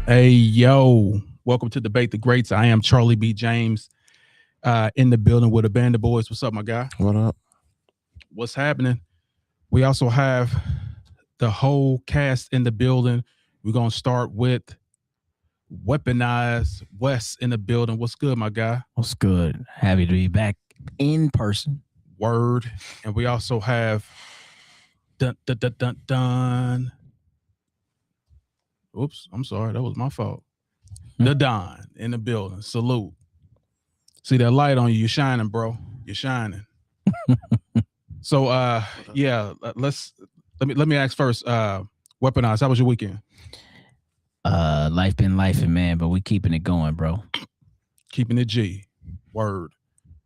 Hey, yo, welcome to Debate the Greats. I am Charlie B. James in the building with a band of boys. What's up, my guy? What up? What's happening? We also have the whole cast in the building. We're going to start with Weaponized Wes in the building. What's good, my guy? What's good? Happy to be back in person. Word. And we also have dun. Oops, I'm sorry. That was my fault. The Don in the building. Salute. See that light on you? You're shining, bro. You're shining. So, yeah. Let me ask first. Weaponized. How was your weekend? Life been lifing, man, but we keeping it going, bro. Keeping it G. Word.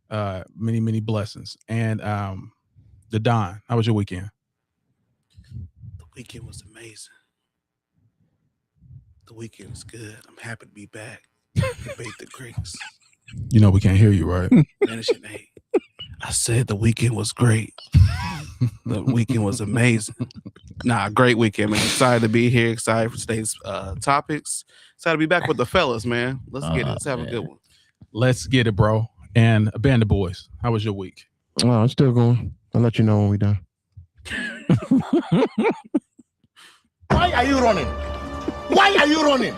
Many blessings. And the Don. How was your weekend? The weekend was amazing. The weekend was good. I'm happy to be back. Debate the Greats. You know we can't hear you, right? Hey, I said the weekend was great. The weekend was amazing. Great weekend, man. Excited to be here. Excited for today's topics. Excited to be back with the fellas, man. Let's get it. Let's have a good one. Let's get it, bro. And a band of boys. How was your week? Oh, it's still going. I'll let you know when we're done. Why are you running? Why are you running?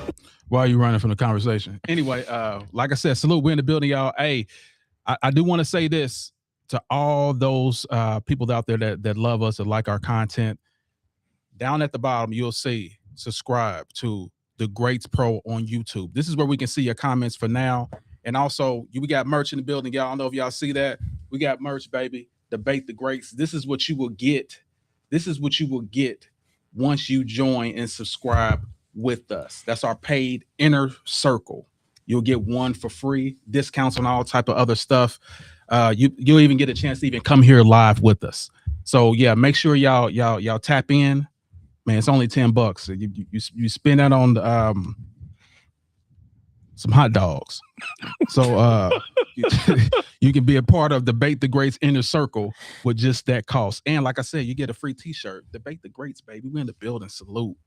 Why are you running from the conversation? Anyway, like I said, salute. We're in the building, y'all. Hey, I do want to say this to all those people out there that love us and like our content. Down at the bottom, you'll see subscribe to The Greats Pro on YouTube. This is where we can see your comments for now. And also, we got merch in the building, y'all. I don't know if y'all see that. We got merch, baby. Debate the Greats. This is what you will get. This is what you will get once you join and subscribe with us. That's our paid inner circle. You'll get one for free, discounts on all type of other stuff. You'll even get a chance to even come here live with us. So yeah, make sure y'all tap in. Man, it's only $10. You spend that on some hot dogs. So you can be a part of Debate the Greats inner circle with just that cost. And like I said, you get a free t-shirt. Debate the Greats, baby. We in the building. Salute.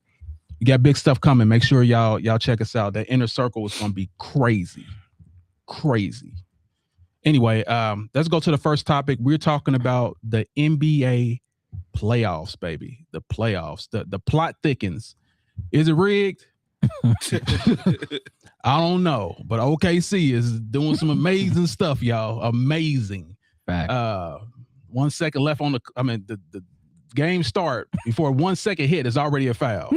You got big stuff coming. Make sure y'all check us out. That inner circle is going to be crazy. Anyway, let's go to the first topic. We're talking about the NBA playoffs, baby. The playoffs. The plot thickens. Is it rigged? I don't know, but OKC is doing some amazing stuff, y'all. Amazing. Fact. 1 second left on the game start before 1 second hit is already a foul.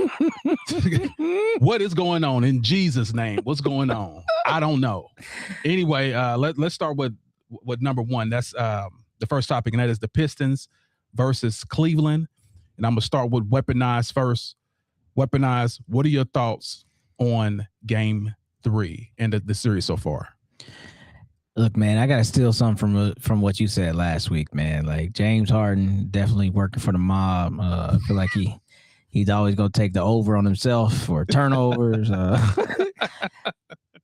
What is going on in Jesus' name? What's going on? I don't know. Anyway, let's start with number one. That's the first topic, and that is the Pistons versus Cleveland. And I'm gonna start with Weaponized first. Weaponized, what are your thoughts on Game 3 and the series so far? Look, man, I gotta steal something from what you said last week, man. Like James Harden definitely working for the mob. I feel like he's always gonna take the over on himself for turnovers.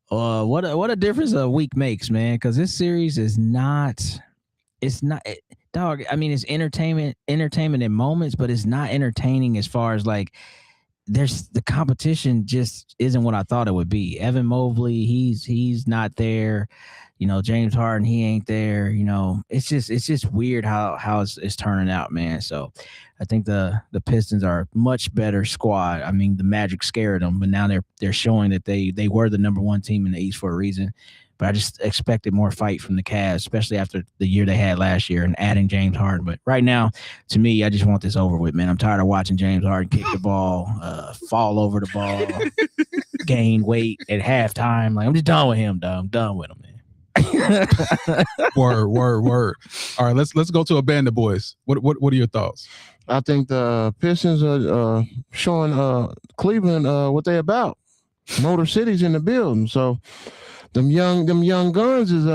What a difference a week makes, man. Because this series is not. Dog. I mean, it's entertainment in moments, but it's not entertaining as far as like. There's the competition just isn't what I thought it would be. Evan Mobley, he's not there. You know, James Harden, he ain't there. You know, it's just weird how it's turning out, man. So I think the Pistons are a much better squad. I mean, the Magic scared them, but now they're showing that they were the number one team in the East for a reason. But I just expected more fight from the Cavs, especially after the year they had last year and adding James Harden. But right now, to me, I just want this over with, man. I'm tired of watching James Harden kick the ball, fall over the ball, gain weight at halftime. Like, I'm just done with him, dog. I'm done with him, man. Word. All right, let's go to a band of boys. What are your thoughts? I think the Pistons are showing Cleveland what they about. Motor City's in the building, so them young guns is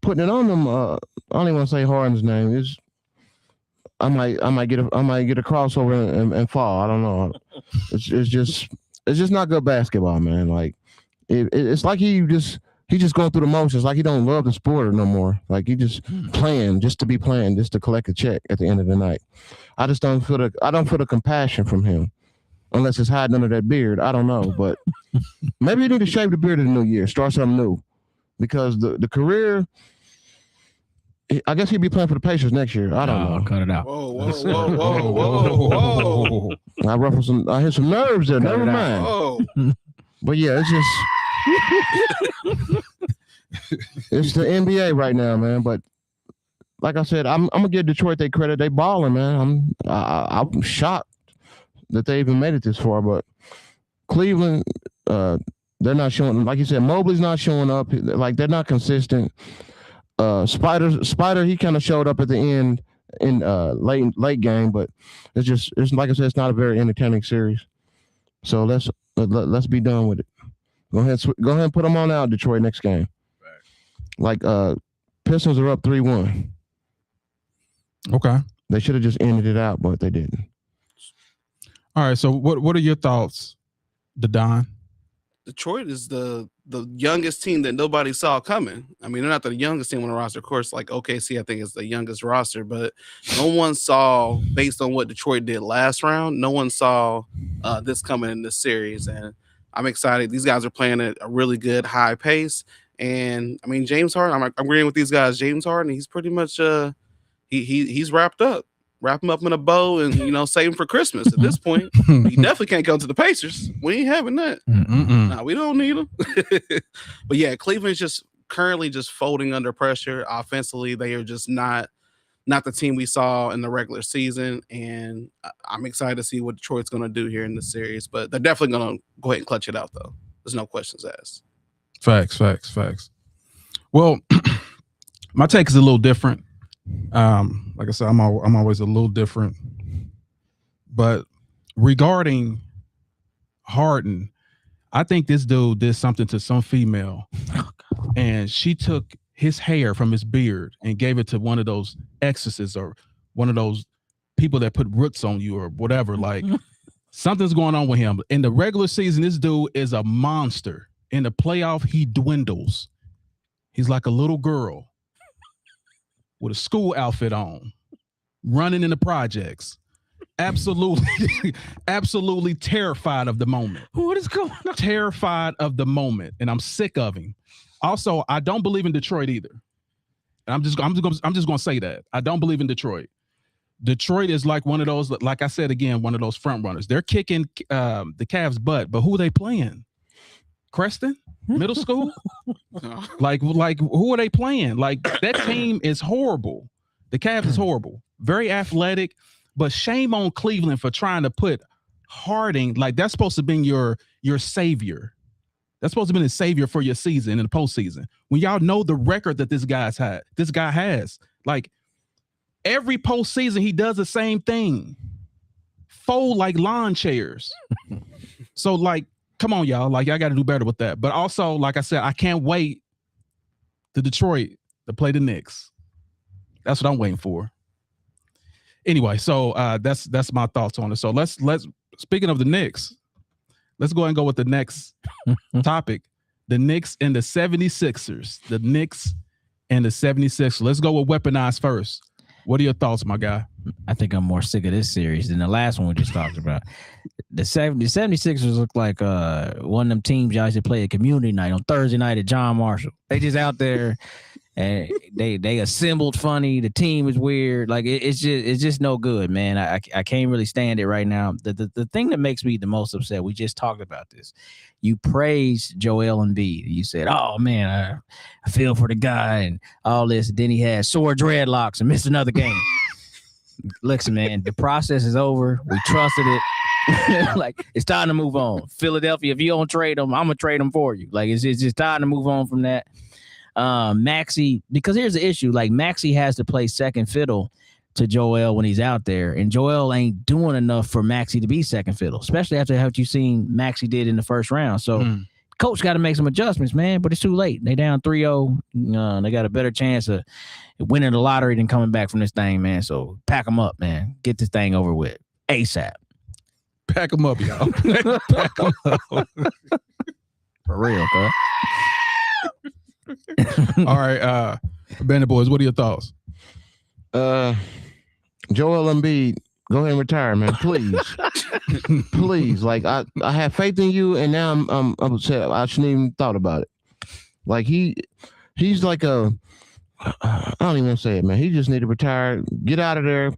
putting it on them. I don't even want to say Harden's name. It's I might get a crossover and fall. I don't know. It's just not good basketball, man. Like it's like he just going through the motions. Like he don't love the sport no more. Like he just playing just to be playing, just to collect a check at the end of the night. I just don't feel the compassion from him, unless it's hiding under that beard. I don't know, but maybe you need to shave the beard in the new year, start something new, because the career. I guess he'd be playing for the Pacers next year. I don't know. Cut it out. Whoa. I hit some nerves there. Never mind. Whoa. But yeah, it's just it's the NBA right now, man. But like I said, I'm gonna give Detroit their credit. They balling, man. I'm shocked that they even made it this far. But Cleveland, they're not showing. Like you said, Mobley's not showing up. Like they're not consistent. Spider, he kind of showed up at the end in late game, but it's like I said, it's not a very entertaining series. So let's be done with it. Go ahead and put them on out, Detroit, next game. Like Pistons are up 3-1. Okay. They should have just ended it out, but they didn't. All right. So what are your thoughts, Don? Detroit is the youngest team that nobody saw coming. I mean, they're not the youngest team on the roster. Of course, like OKC, I think is the youngest roster, but no one saw, based on what Detroit did last round, no one saw this coming in this series. And I'm excited. These guys are playing at a really good high pace. And I mean, James Harden, I'm agreeing with these guys. James Harden, he's pretty much he's wrapped up. Wrap him up in a bow and, save him for Christmas at this point. He definitely can't go to the Pacers. We ain't having that. Nah, we don't need him. But yeah, Cleveland's just currently just folding under pressure. Offensively, they are just not the team we saw in the regular season. And I'm excited to see what Detroit's going to do here in the series. But they're definitely going to go ahead and clutch it out, though. There's no questions asked. Facts. Well, my take is a little different. Like I said, I'm always a little different, but regarding Harden, I think this dude did something to some female, and she took his hair from his beard and gave it to one of those exorcists or one of those people that put roots on you or whatever. Like something's going on with him. In the regular season, this dude is a monster. In the playoff, he dwindles. He's like a little girl with a school outfit on, running in the projects. Absolutely terrified of the moment. What is going on? Terrified of the moment, and I'm sick of him. Also, I don't believe in Detroit either. And I'm just gonna say that I don't believe in Detroit. Detroit is like one of those, like I said again, one of those front runners. They're kicking the Cavs' butt, but who are they playing? Creston? Middle school? Like who are they playing? Like that team is horrible. The Cavs is horrible. Very athletic, but shame on Cleveland for trying to put Harding, like that's supposed to be your savior. That's supposed to be the savior for your season in the postseason. When y'all know the record that this guy has. Like every postseason, he does the same thing. Fold like lawn chairs. So like, come on, y'all. Like, I got to do better with that. But also, like I said, I can't wait to Detroit to play the Knicks. That's what I'm waiting for. Anyway, so that's my thoughts on it. So let's speaking of the Knicks, let's go and go with the next topic. The Knicks and the 76ers. The Knicks and the 76ers. Let's go with weaponized first. What are your thoughts, my guy? I think I'm more sick of this series than the last one we just talked about. The 76ers look like one of them teams y'all used to play at community night on Thursday night at John Marshall. They just out there and they assembled funny. The team is weird. Like it's just no good, man. I can't really stand it right now. The thing that makes me the most upset, we just talked about this. You praised Joel Embiid. You said, "Oh man, I feel for the guy and all this." And then he had sore dreadlocks and missed another game. Listen, man, the process is over. We trusted it. Like it's time to move on. Philadelphia, if you don't trade them, I'm gonna trade them for you. Like it's just time to move on from that. Maxey, because here's the issue. Like Maxey has to play second fiddle to Joel when he's out there, and Joel ain't doing enough for Maxey to be second fiddle, especially after what you seen Maxey did in the first round. So coach got to make some adjustments, man. But it's too late. They down 3-0. They got a better chance of winning the lottery than coming back from this thing, man. So pack them up, man. Get this thing over with ASAP. Pack them up, y'all. Pack them up. For real, bro. All right, Bandit Boys, what are your thoughts? Joel Embiid, go ahead and retire, man, please. Please. Like I have faith in you, and now I'm upset. I shouldn't even thought about it. Like he's like I don't even want to say it, man. He just need to retire. Get out of there.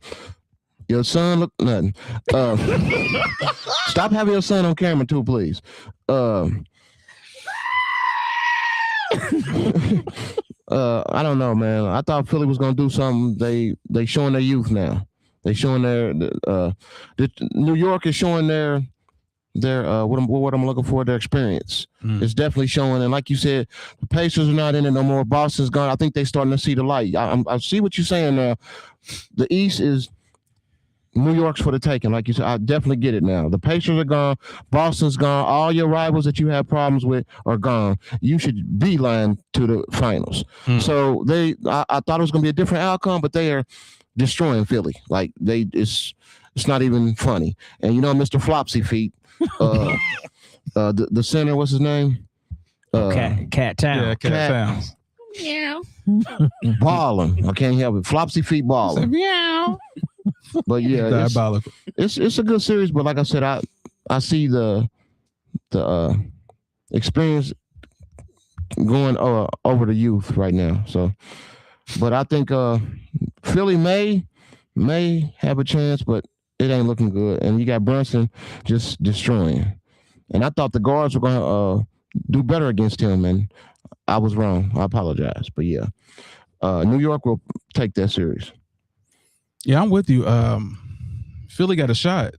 Your son look nothing. Stop having your son on camera too, please. I don't know, man. I thought Philly was gonna do something. They showing their youth now. They showing New York is showing their what I'm looking for, their experience. It's definitely showing. And like you said, the Pacers are not in it no more. Boston's gone. I think they're starting to see the light. I see what you're saying now. The East is New York's for the taking. Like you said, I definitely get it now. The Pacers are gone. Boston's gone. All your rivals that you have problems with are gone. You should beeline to the finals. So I thought it was going to be a different outcome, but they are destroying Philly. Like it's not even funny. And you know, Mr. Flopsy Feet, the center, what's his name? Cat Town. Yeah, Cat Towns. Yeah. Balling. I can't help it. Flopsy Feet balling. Meow. But yeah, Diabolical. It's a good series. But like I said, I see the experience going over the youth right now. So, but I think Philly may have a chance, but it ain't looking good. And you got Brunson just destroying. And I thought the guards were going to do better against him, and I was wrong. I apologize. But yeah, New York will take that series. Yeah, I'm with you. Philly got a shot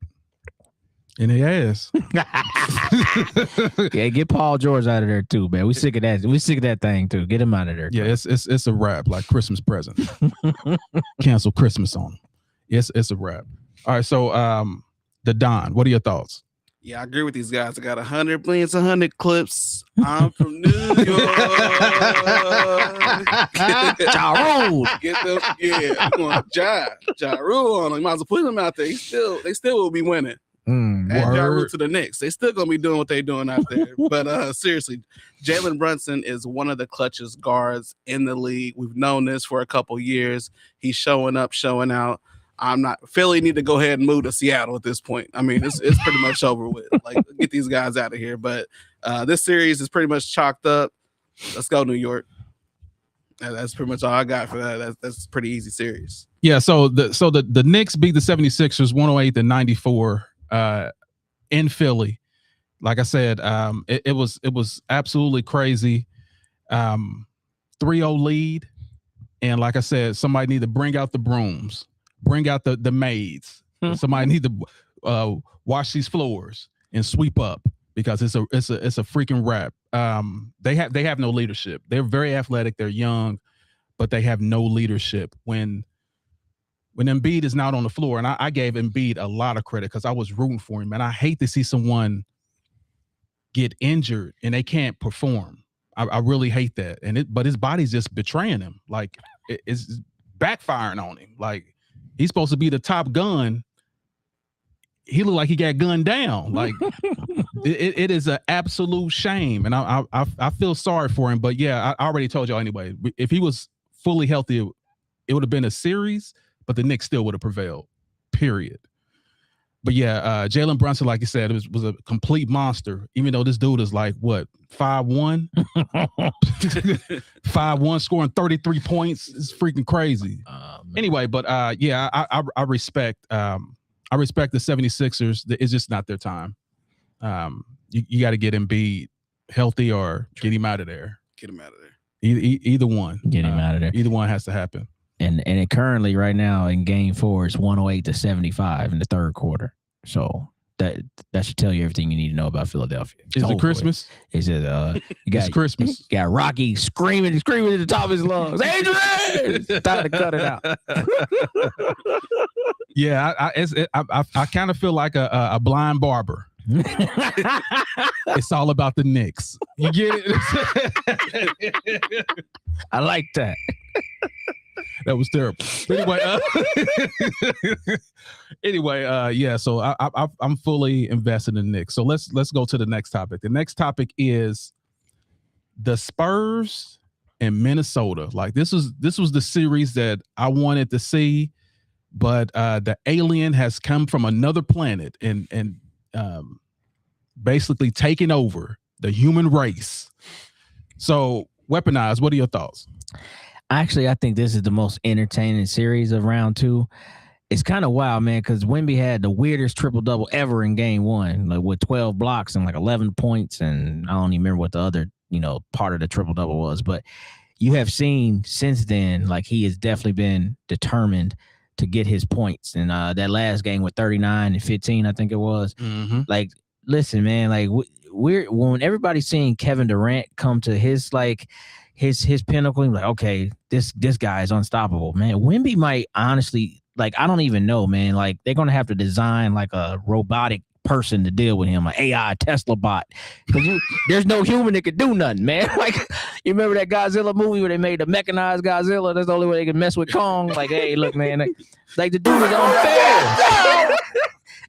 in the ass. Yeah, get Paul George out of there too, man. We sick of that. We sick of that thing too. Get him out of there. Yeah, it's a wrap, like Christmas present. Cancel Christmas on him. It's a wrap. All right, so the Don, what are your thoughts? Yeah, I agree with these guys. I got 100 million, 100 clips. I'm from New York. Ja Rule. Get them, yeah. I'm going Ja Rule on them. You might as well put them out there. They still will be winning. Add Ja Rule to the Knicks. They still gonna be doing what they doing out there. But seriously, Jalen Brunson is one of the clutchest guards in the league. We've known this for a couple years. He's showing up, showing out. Philly need to go ahead and move to Seattle at this point. I mean, it's pretty much over with. Like, get these guys out of here. But this series is pretty much chalked up. Let's go, New York. That's pretty much all I got for that. That's a pretty easy series. Yeah, so the Knicks beat the 76ers 108-94 in Philly. Like I said, it was absolutely crazy. 3-0 lead. And like I said, somebody need to bring out the brooms. Bring out the maids. Somebody need to wash these floors and sweep up, because it's a freaking wrap. They have no leadership. They're very athletic. They're young, but they have no leadership. When Embiid is not on the floor, and I gave Embiid a lot of credit because I was rooting for him, and I hate to see someone get injured and they can't perform. I really hate that. But his body's just betraying him. Like it's backfiring on him. Like, he's supposed to be the top gun. He looked like he got gunned down. Like it is an absolute shame, and I feel sorry for him. But yeah, I already told y'all anyway. If he was fully healthy, it would have been a series, but the Knicks still would have prevailed. Period. But yeah, Jalen Brunson, like you said, was a complete monster. Even though this dude is like what 5'1", 5'1", scoring 33 points. It's freaking crazy. Anyway, but yeah, I respect the 76ers. It's just not their time. You got to get Embiid healthy or get him out of there. Get him out of there. Either one. Get him out of there. Either one has to happen. And it currently right now in Game 4 it's 108-75 in the third quarter. So that should tell you everything you need to know about Philadelphia. Is it Christmas? Is it it's Christmas. You got Rocky screaming at the top of his lungs. Adrian! Time to cut it out. Yeah, I kind of feel like a blind barber. It's all about the Knicks. You get it? I like that. That was terrible. Anyway, yeah. So I'm fully invested in the Knicks. So let's go to the next topic. The next topic is the Spurs and Minnesota. Like this was the series that I wanted to see, but the alien has come from another planet and basically taken over the human race. So, Weaponized, what are your thoughts? Actually, I think this is the most entertaining series of round 2. It's kind of wild, man, because Wemby had the weirdest triple-double ever in game 1, like with 12 blocks and like 11 points, and I don't even remember what the other, part of the triple-double was, but you have seen since then, like he has definitely been determined to get his points. And that last game with 39 and 15, I think it was. Mm-hmm. Like, listen, man, like when everybody's seeing Kevin Durant come to his pinnacle, like, okay, this guy is unstoppable, man. Wemby might honestly, like, I don't even know, man. Like, they're gonna have to design like a robotic person to deal with him, like AI Tesla bot, because there's no human that could do nothing, man. Like, you remember that Godzilla movie where they made the mechanized Godzilla? That's the only way they can mess with Kong. Like, hey, look, man, like the dude is unfair.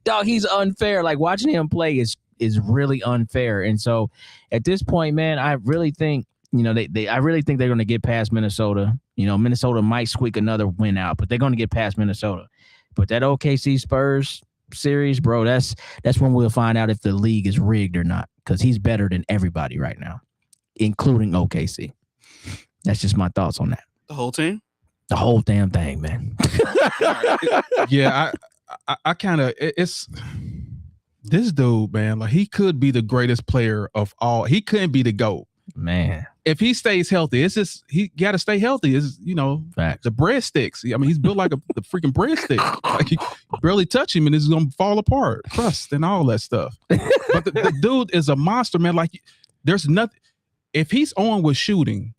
Dog, he's unfair. Like, watching him play is really unfair. And so at this point, man, I really think, I really think they're going to get past Minnesota. Minnesota might squeak another win out, but they're going to get past Minnesota. But that OKC Spurs series, bro, that's when we'll find out if the league is rigged or not, because he's better than everybody right now, including OKC. That's just my thoughts on that. The whole team? The whole damn thing, man. Yeah, I kind of, it's this dude, man, like he could be the greatest player of all. He couldn't be the GOAT. Man, if he stays healthy, it's just he got to stay healthy. It's Facts. The breadsticks. I mean, he's built like the freaking breadstick. Like you barely touch him and it's gonna fall apart, crust and all that stuff. But the dude is a monster, man. Like there's nothing. If he's on with shooting,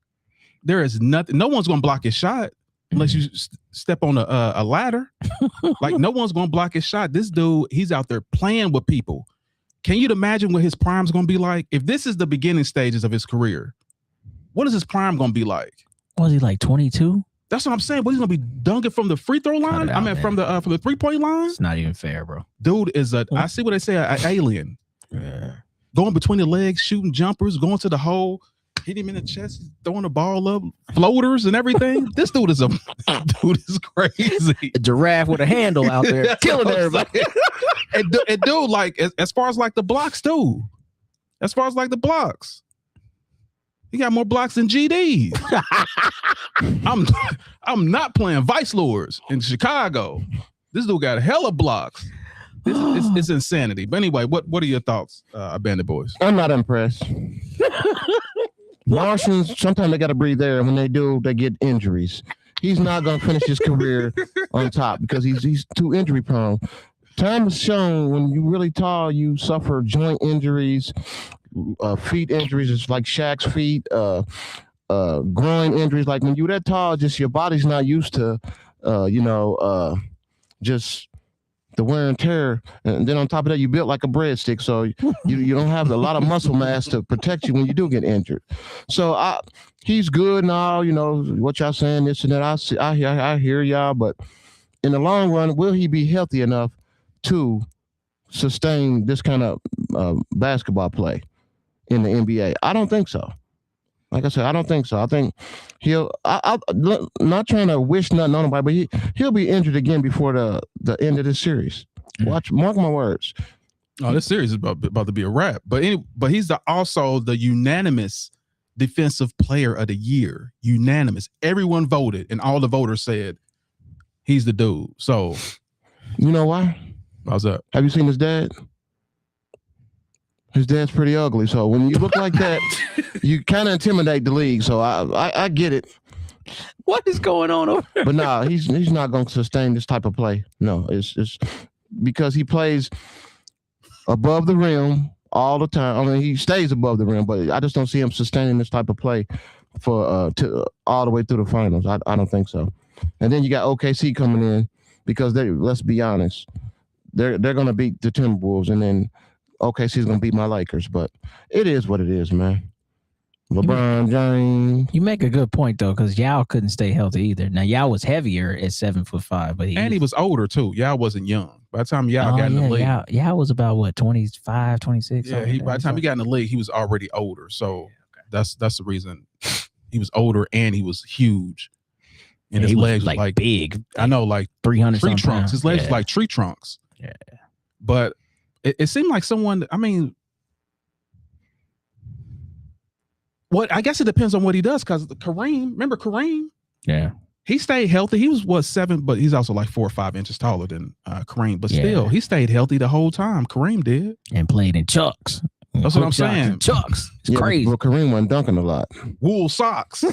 there is nothing. No one's gonna block his shot unless you step on a ladder. Like no one's gonna block his shot. This dude, he's out there playing with people. Can you imagine what his prime's going to be like? If this is the beginning stages of his career, what is his prime going to be like? Was he like 22? That's what I'm saying. But he's going to be dunking from the free throw line? From the 3-point line? It's not even fair, bro. Dude is I see what they say, an alien. Yeah. Going between the legs, shooting jumpers, going to the hole, hit him in the chest, throwing the ball up, floaters and everything. This dude is crazy. A giraffe with a handle out there killing everybody. And dude, like as far as like the blocks too. As far as like the blocks, he got more blocks than GD. I'm not playing Vice Lords in Chicago. This dude got a hella blocks. It's insanity. But anyway, what are your thoughts, Bandit Boys? I'm not impressed. Martians, sometimes they got to breathe air. When they do, they get injuries. He's not going to finish his career on top because he's too injury prone. Time has shown when you're really tall, you suffer joint injuries, feet injuries. It's like Shaq's feet, groin injuries. Like when you're that tall, just your body's not used to, just the wear and tear. And then on top of that, you built like a breadstick. So you don't have a lot of muscle mass to protect you when you do get injured. So he's good now, what y'all saying, this and that. I hear y'all, but in the long run, will he be healthy enough to sustain this kind of basketball play in the NBA? I don't think so. Like I said, I don't think so. I think I'm not trying to wish nothing on anybody, but he'll be injured again before the end of this series. Mark my words. Oh, this series is about to be a wrap. But he's also the unanimous defensive player of the year. Unanimous. Everyone voted, and all the voters said he's the dude. So, you know why? How's that? Have you seen his dad? His dad's pretty ugly. So when you look like that, you kind of intimidate the league. So I get it. What is going on over there? But nah, he's not going to sustain this type of play. No, it's because he plays above the rim all the time. I mean, he stays above the rim, but I just don't see him sustaining this type of play for all the way through the finals. I don't think so. And then you got OKC coming in because let's be honest, they're going to beat the Timberwolves, and then OKC's gonna beat my Lakers, but it is what it is, man. LeBron James. You make a good point though, because Yao couldn't stay healthy either. Now Yao was heavier at 7'5", but he was older too. Yao wasn't young. By the time Yao got in the league, Yao was about what, 25, 26? Yeah, by the time he got in the league, he was already older. So that's the reason he was older and he was huge. And his legs was like big. I know, like 300 tree trunks. His legs were like tree trunks. Yeah. But it seemed like someone, I mean, I guess it depends on what he does, because remember Kareem? Yeah. He stayed healthy. He was 7, but he's also like 4 or 5 inches taller than Kareem. But still, he stayed healthy the whole time. Kareem did. And played in chucks. That's what I'm saying. Chucks. It's crazy. But Kareem wasn't dunking a lot. Wool socks.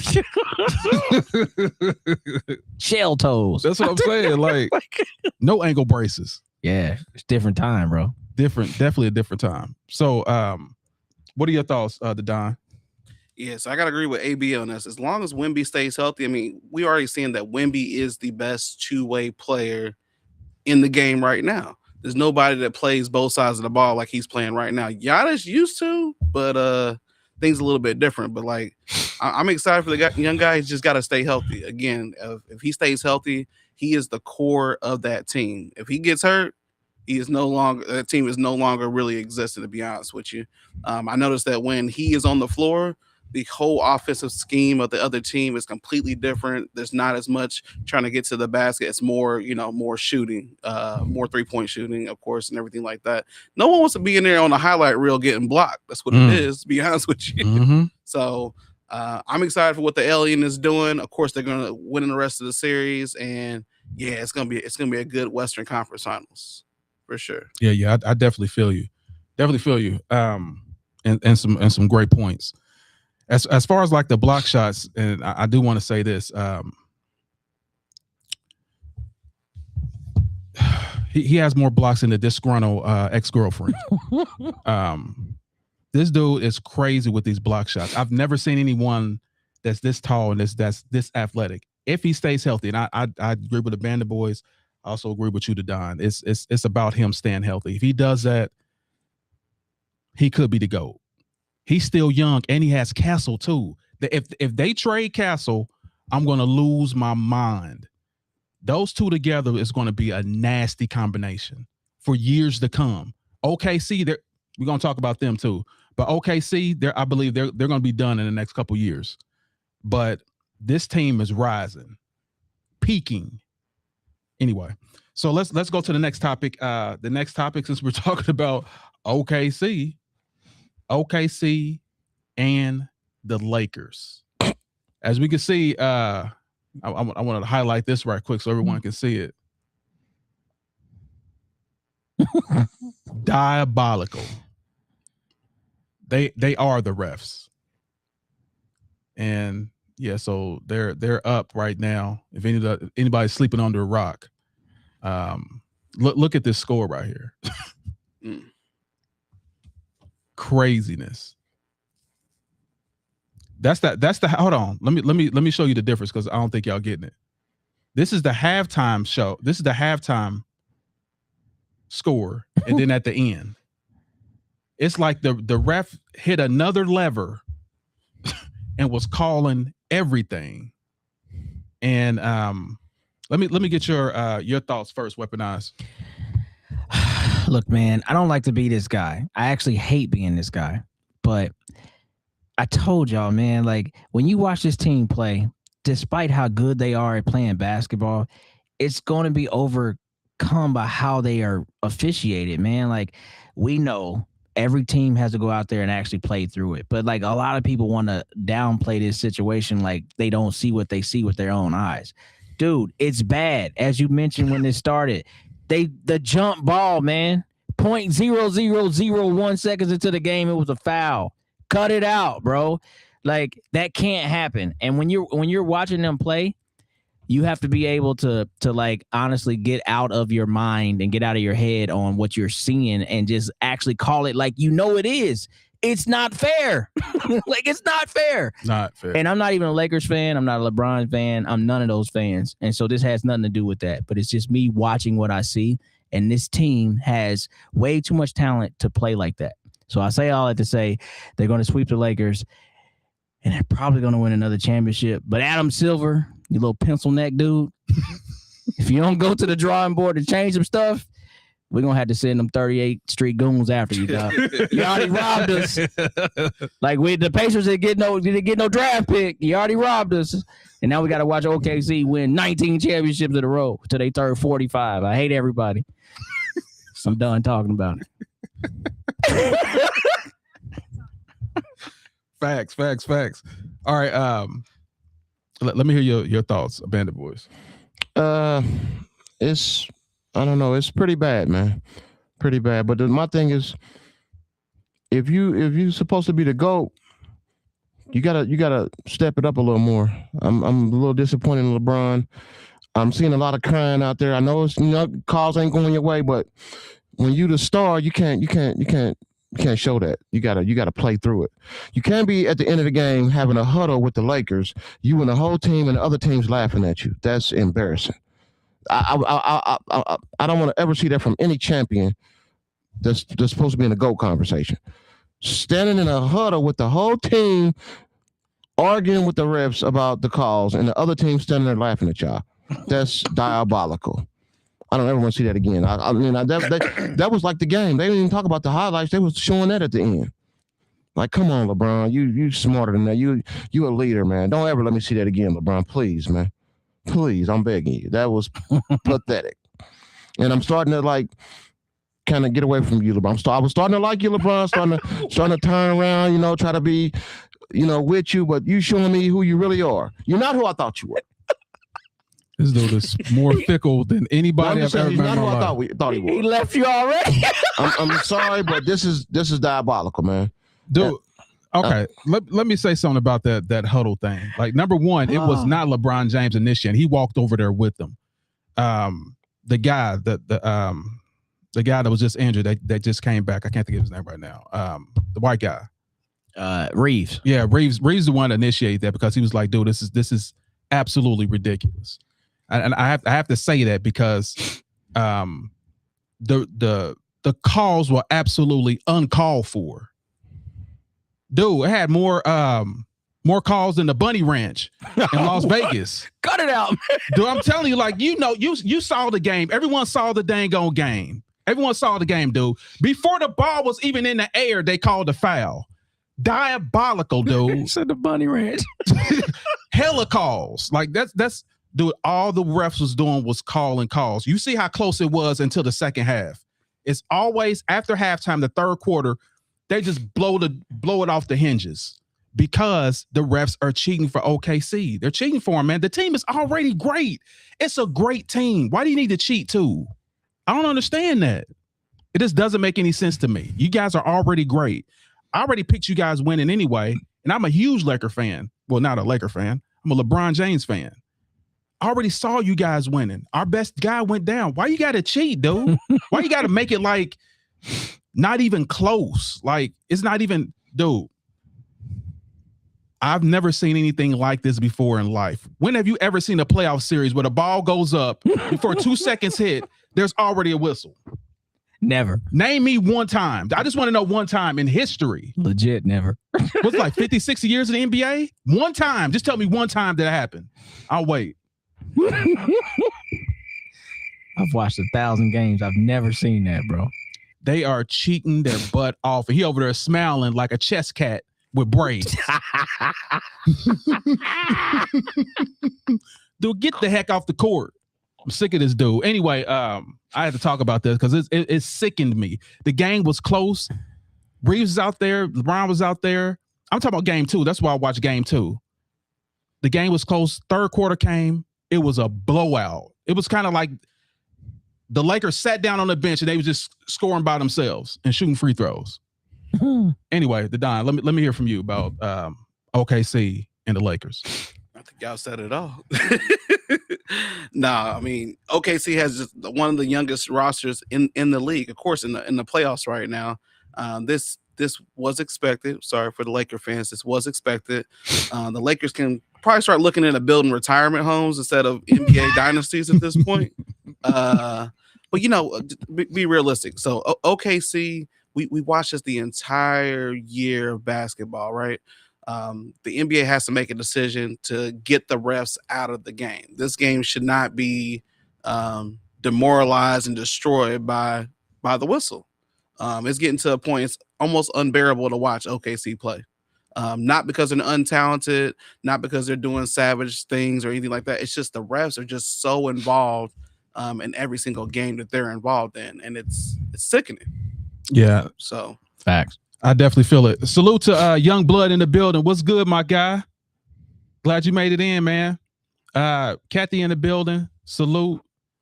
Shell toes. That's what I'm saying. Like, no ankle braces. Yeah. It's different time, bro. Definitely a different time. So, what are your thoughts, Don? Yes, I gotta agree with AB on this. As long as Wemby stays healthy, I mean, we already seen that Wemby is the best two-way player in the game right now. There's nobody that plays both sides of the ball like he's playing right now. Giannis used to, but things a little bit different. But like, I'm excited for the young guy. He's just got to stay healthy. Again, if he stays healthy, he is the core of that team. If he gets hurt, that team is no longer really existing, to be honest with you. I noticed that when he is on the floor, the whole offensive scheme of the other team is completely different. There's not as much trying to get to the basket. It's more, more shooting, more 3-point shooting, of course, and everything like that. No one wants to be in there on a highlight reel getting blocked. That's what it is, to be honest with you. Mm-hmm. So I'm excited for what the Alien is doing. Of course, they're going to win in the rest of the series, and yeah, it's gonna be a good Western Conference Finals for sure. Yeah, I definitely feel you. And some great points. As far as like the block shots, and I do want to say this, he has more blocks than the disgruntled ex-girlfriend. This dude is crazy with these block shots. I've never seen anyone that's this tall and that's this athletic. If he stays healthy, and I agree with the Band of Boys, I also agree with you, Don. It's about him staying healthy. If he does that, he could be the GOAT. He's still young, and he has Castle too. If they trade Castle, I'm going to lose my mind. Those two together is going to be a nasty combination for years to come. OKC, we're going to talk about them too. But OKC, I believe they're going to be done in the next couple years. But this team is rising, peaking. Anyway, so let's go to the next topic. The next topic, since we're talking about OKC and the Lakers. As we can see, I want to highlight this right quick so everyone can see it. Diabolical. They are the refs. And yeah, so they're up right now. If anybody's sleeping under a rock, look at this score right here. Craziness. That's the hold on. Let me show you the difference, because I don't think y'all getting it. This is the halftime show. This is the halftime score, and then at the end, it's like the ref hit another lever and was calling everything. And let me get your thoughts first, Weaponized. Look, man, I don't like to be this guy. I actually hate being this guy. But I told y'all, man, like when you watch this team play, despite how good they are at playing basketball, it's going to be overcome by how they are officiated, man. Like, we know every team has to go out there and actually play through it. But like a lot of people want to downplay this situation like they don't see what they see with their own eyes. Dude, it's bad. As you mentioned when this started, the jump ball, man, 0.0001 seconds into the game, it was a foul. Cut it out, bro. Like, that can't happen. And when you're watching them play, you have to be able to like honestly get out of your mind and get out of your head on what you're seeing and just actually call it like you know it is. It's not fair. Like, it's not fair. Not fair. And I'm not even a Lakers fan. I'm not a LeBron fan. I'm none of those fans. And so this has nothing to do with that. But it's just me watching what I see. And this team has way too much talent to play like that. So I say all that to say they're going to sweep the Lakers, and they're probably going to win another championship. But Adam Silver, you little pencil neck dude, if you don't go to the drawing board to change some stuff, we're going to have to send them 38 Street goons after you, dog. You already robbed us. Like the Pacers didn't get no draft pick. You already robbed us. And now we got to watch OKC win 19 championships in a row till they turn 45. I hate everybody. I'm done talking about it. Facts. All right. Let me hear your thoughts, Bandit Boys. It's I don't know. It's pretty bad, man. Pretty bad. But my thing is, if you're supposed to be the GOAT, you gotta step it up a little more. I'm a little disappointed in LeBron. I'm seeing a lot of crying out there. I know it's calls ain't going your way, but when you the star, you can't show that. You gotta play through it. You can't be at the end of the game having a huddle with the Lakers, you and the whole team and the other teams laughing at you. That's embarrassing. I don't want to ever see that from any champion that's supposed to be in a GOAT conversation. Standing in a huddle with the whole team, arguing with the refs about the calls, and the other team standing there laughing at y'all. That's diabolical. I don't ever want to see that again. I mean, that was like the game. They didn't even talk about the highlights. They was showing that at the end. Like, come on, LeBron. You smarter than that. You a leader, man. Don't ever let me see that again, LeBron. Please, man. Please, I'm begging you. That was pathetic. And I'm starting to kind of get away from you, LeBron. I was starting to like you, LeBron. Starting to turn around, try to be, with you. But you showing me who you really are. You're not who I thought you were. This dude is more fickle than anybody I've ever met. He's not who I thought he was. He left you already. I'm sorry, but this is diabolical, man. Dude. Okay, let me say something about that huddle thing. Like, number one, it was not LeBron James initiating. He walked over there with them. The guy that was just injured that just came back. I can't think of his name right now. The white guy, Reeves. Yeah, Reeves the one to initiate that because he was like, dude, this is absolutely ridiculous. And I have to say that because the calls were absolutely uncalled for. Dude, it had more calls than the Bunny Ranch in Las Vegas. Cut it out, man. Dude, I'm telling you, you saw the game. Everyone saw the dang on game. Everyone saw the game, dude. Before the ball was even in the air, they called a foul. Diabolical, dude. Said the Bunny Ranch. Hella calls. Like that's dude, all the refs was doing was calling calls. You see how close it was until the second half. It's always after halftime, the third quarter, they just blow it off the hinges because the refs are cheating for OKC. They're cheating for them, man. The team is already great. It's a great team. Why do you need to cheat too? I don't understand that. It just doesn't make any sense to me. You guys are already great. I already picked you guys winning anyway, and I'm a huge Laker fan. Well, not a Laker fan. I'm a LeBron James fan. I already saw you guys winning. Our best guy went down. Why you got to cheat, dude? Why you got to make it like not even close? Like, it's not even, dude. I've never seen anything like this before in life. When have you ever seen a playoff series where the ball goes up before 2 seconds hit, there's already a whistle? Never. Name me one time. I just want to know one time in history. Legit, never. What's like 50, 60 years in the NBA? One time. Just tell me one time that happened. I'll wait. I've watched 1,000 games. I've never seen that, bro. They are cheating their butt off. And he over there smiling like a chess cat with braids. Dude, get the heck off the court. I'm sick of this dude. Anyway, I had to talk about this because it sickened me. The game was close. Reeves was out there. LeBron was out there. I'm talking about game 2. That's why I watched game 2. The game was close. Third quarter came. It was a blowout. It was kind of like the Lakers sat down on the bench and they was just scoring by themselves and shooting free throws. Anyway, the Don, let me hear from you about OKC and the Lakers. I think y'all said it all. Nah, I mean, OKC has just one of the youngest rosters in the league. Of course, in the playoffs right now. This was expected. Sorry for the Laker fans. This was expected. The Lakers can probably start looking into building retirement homes instead of NBA dynasties at this point. But But be realistic. So OKC, we watched this the entire year of basketball, right? The NBA has to make a decision to get the refs out of the game. This game should not be demoralized and destroyed by the whistle. It's getting to a point it's almost unbearable to watch OKC play. Not because they're untalented, not because they're doing savage things or anything like that. It's just the refs are just so involved in every single game that they're involved in, and it's sickening. Yeah. So Facts. I definitely feel it. Salute to Young Blood in the building. What's good, my guy? Glad you made it in, man. Kathy in the building. Salute.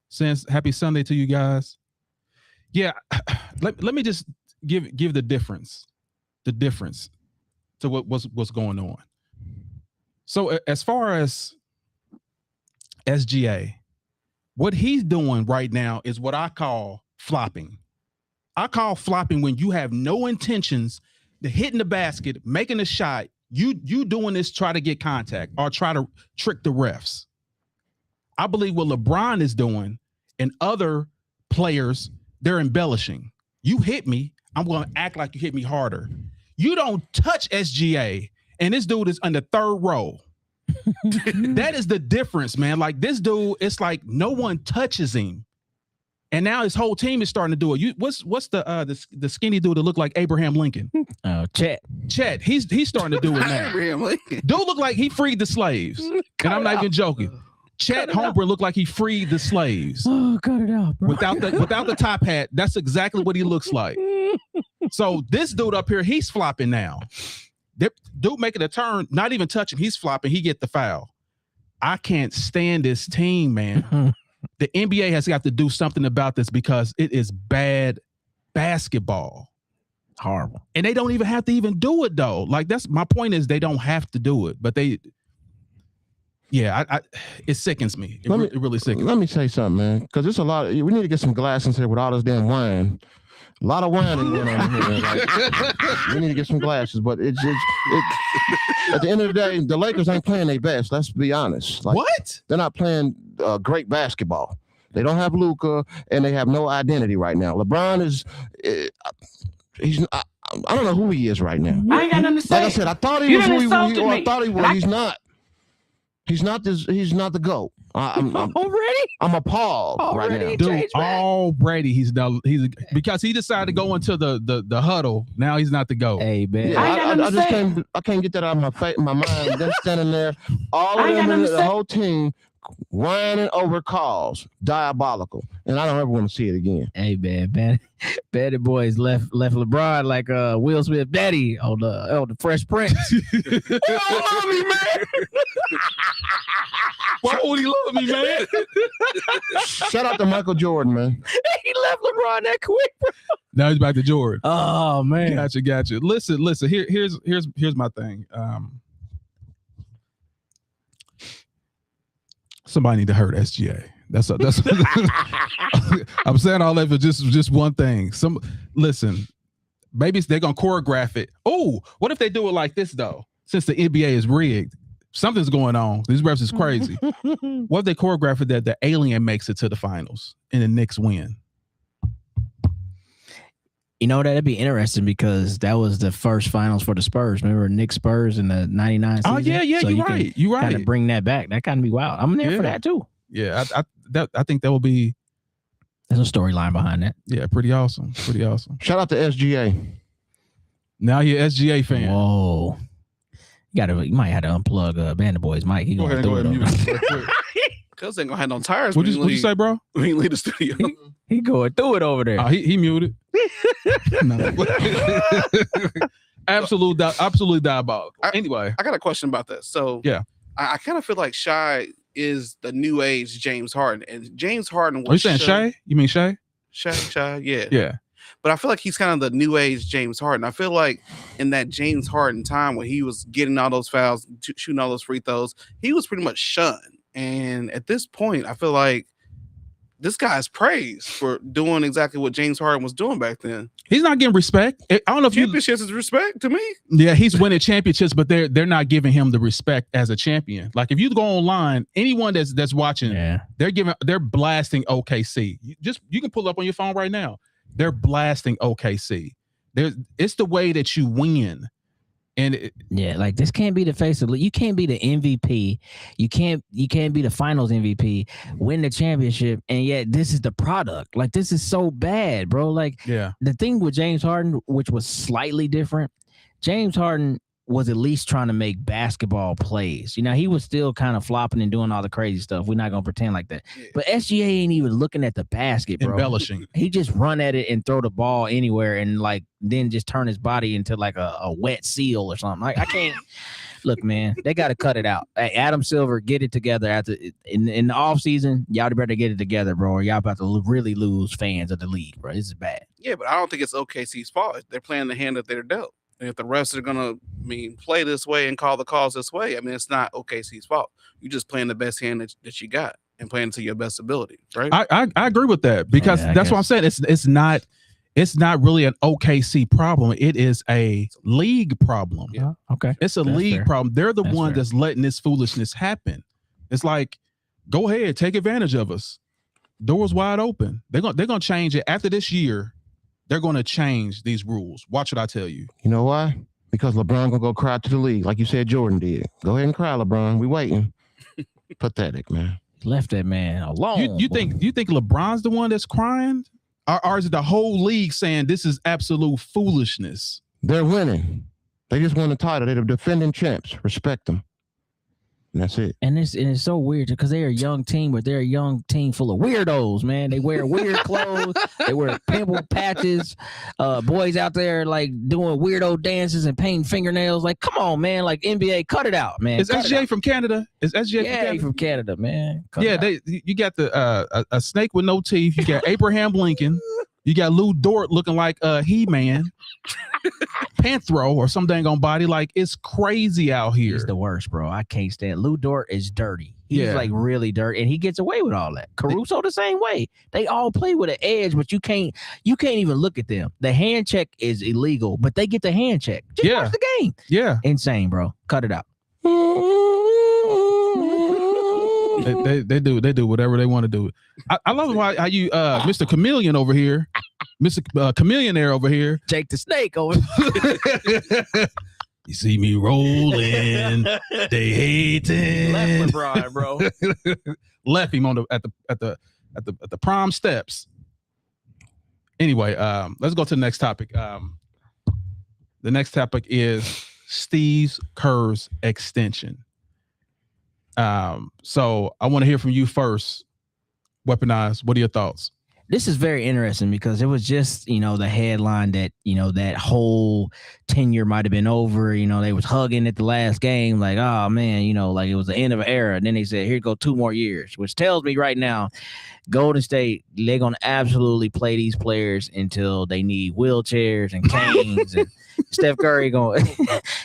Since happy Sunday to you guys. Yeah, let me just give the difference to what's going on. So as far as SGA, what he's doing right now is what I call flopping. I call flopping when you have no intentions to hitting the basket, making a shot. You doing this try to get contact or try to trick the refs. I believe what LeBron is doing and other players, they're embellishing. You hit me, I'm going to act like you hit me harder. You don't touch SGA, and this dude is on the third row. That is the difference, man. Like this dude, it's like no one touches him. And now his whole team is starting to do it. What's the skinny dude that looked like Abraham Lincoln? Chet. He's starting to do it now. Abraham Lincoln. Dude looked like he freed the slaves. And I'm not even joking. Chet Holmgren looked like he freed the slaves. Oh, cut it out, bro. Without the top hat, that's exactly what he looks like. So this dude up here, he's flopping now. Dude making a turn, not even touching, he's flopping, he get the foul. I can't stand this team, man. The NBA has got to do something about this because it is bad basketball. Horrible. And they don't even have to even do it though. Like that's my point is they don't have to do it, but they it sickens me. It really sickens. Let me say something, man, because there's a lot. We need to get some glasses here with all this damn wine. A lot of wine going on here. Like, we need to get some glasses, but it's at the end of the day, the Lakers ain't playing their best. Let's be honest. Like, What? They're not playing great basketball. They don't have Luka, and they have no identity right now. LeBron is, I don't know who he is right now. I ain't got nothing to say. Like I said, I thought he was who he was, or I thought he was. He's not. He's not the GOAT. Already? I'm appalled right now. Dude, already he's because he decided to go into the huddle. Now he's not the GOAT. Hey, man. Yeah, I can't get that out of my mind. Them standing there, all of them, the whole team whining over calls, diabolical, and I don't ever want to see it again. Hey, man, Betty Boys left LeBron like Will Smith daddy on the Fresh Prince. Oh, love me, man. Why would he love me, man? Shout out to Michael Jordan, man. He left LeBron that quick, bro. Now he's back to Jordan. Oh man, Gotcha. Listen. Here's my thing. Somebody need to hurt SGA. That's I'm saying all that for just one thing. Listen, maybe they're gonna choreograph it. Oh, what if they do it like this though? Since the NBA is rigged, something's going on. These refs is crazy. What if they choreograph it that the alien makes it to the finals and the Knicks win? You know, that'd be interesting because that was the first finals for the Spurs. Remember Knicks Spurs in the 99 season? Oh, yeah, so you're right. You're right. Kind of bring that back. That kind of be wild. I'm there for that too. Yeah, I think that will be. There's a storyline behind that. Yeah, pretty awesome. Shout out to SGA. Now you're an SGA fan. Whoa. You might have to unplug Band of Boys Mike. He go ahead and mute it. Cuz ain't gonna have no tires. What'd you say, bro? We ain't leave the studio. He going through it over there. He muted. Absolutely diabolical. Anyway, I got a question about this. So yeah, I kind of feel like Shai is the new age James Harden, and James Harden was. Are you saying Shai? You mean Shai? Shai, yeah. Yeah. But I feel like he's kind of the new age James Harden. I feel like in that James Harden time when he was getting all those fouls, shooting all those free throws, he was pretty much shunned. And at this point, I feel like this guy's praised for doing exactly what James Harden was doing back then. He's not getting respect. I don't know if Championships is respect to me. Yeah, he's winning championships, but they're not giving him the respect as a champion. Like if you go online, anyone that's watching, they're blasting OKC. You can pull up on your phone right now. They're blasting OKC. It's the way that you win. And like this can't be the face of. You can't be the MVP. You can't be the Finals MVP, win the championship, and yet this is the product. Like this is so bad, bro. Like the thing with James Harden, which was slightly different, James Harden was at least trying to make basketball plays. You know, he was still kind of flopping and doing all the crazy stuff. We're not gonna pretend like that. Yeah. But SGA ain't even looking at the basket, bro. Embellishing. He just run at it and throw the ball anywhere and like then just turn his body into like a wet seal or something. Like I can't look, man. They got to cut it out. Hey, Adam Silver, get it together after in the off season. Y'all better get it together, bro. Or y'all about to really lose fans of the league, bro. This is bad. Yeah, but I don't think it's OKC's fault. They're playing the hand that they're dealt. And if the refs are gonna play this way and call the calls this way, I mean, it's not OKC's fault. You're just playing the best hand that you got and playing to your best ability, right? I agree with that because that's what I'm saying. It's not really an OKC problem. It is a league problem. Yeah. Okay. It's a league problem. They're the one that's letting this foolishness happen. It's like, go ahead, take advantage of us. Doors wide open. They're gonna change it after this year. They're going to change these rules. Watch what I tell you. You know why? Because LeBron going to go cry to the league like you said Jordan did. Go ahead and cry, LeBron. We waiting. Pathetic, man. Left that man alone. You think LeBron's the one that's crying? Or is it the whole league saying this is absolute foolishness? They're winning. They just won the title. They're the defending champs. Respect them. And that's it. And it's so weird because they're a young team, but they're a young team full of weirdos, man. They wear weird clothes. They wear pimple patches. Boys out there like doing weirdo dances and painting fingernails. Like, come on, man. Like NBA, cut it out, man. Is SGA from Canada? Is SGA from Canada, man? You got a snake with no teeth. You got Abraham Lincoln. You got Lou Dort looking like He-Man. Panthro or some dang on body. Like, it's crazy out here. He's the worst, bro. I can't stand. Lou Dort is dirty. He's like really dirty, and he gets away with all that. Caruso the same way. They all play with an edge, but you can't even look at them. The hand check is illegal, but they get the hand check. Just watch the game. Yeah, insane, bro. Cut it out. They do whatever they want to do. I love how you Mr. Chameleon over here, Mr. Chameleonaire over here, Jake the Snake over. You see me rolling, they hating. Left LeBron, bro. Left him on at the prom steps. Anyway, let's go to the next topic. The next topic is Steve Kerr's extension. So I want to hear from you first. Weaponized, what are your thoughts? This is very interesting because it was just, the headline that, that whole tenure might have been over. They was hugging at the last game like, oh, man, like it was the end of an era. And then they said, here go 2 more years, which tells me right now, Golden State, they're going to absolutely play these players until they need wheelchairs and canes and Steph Curry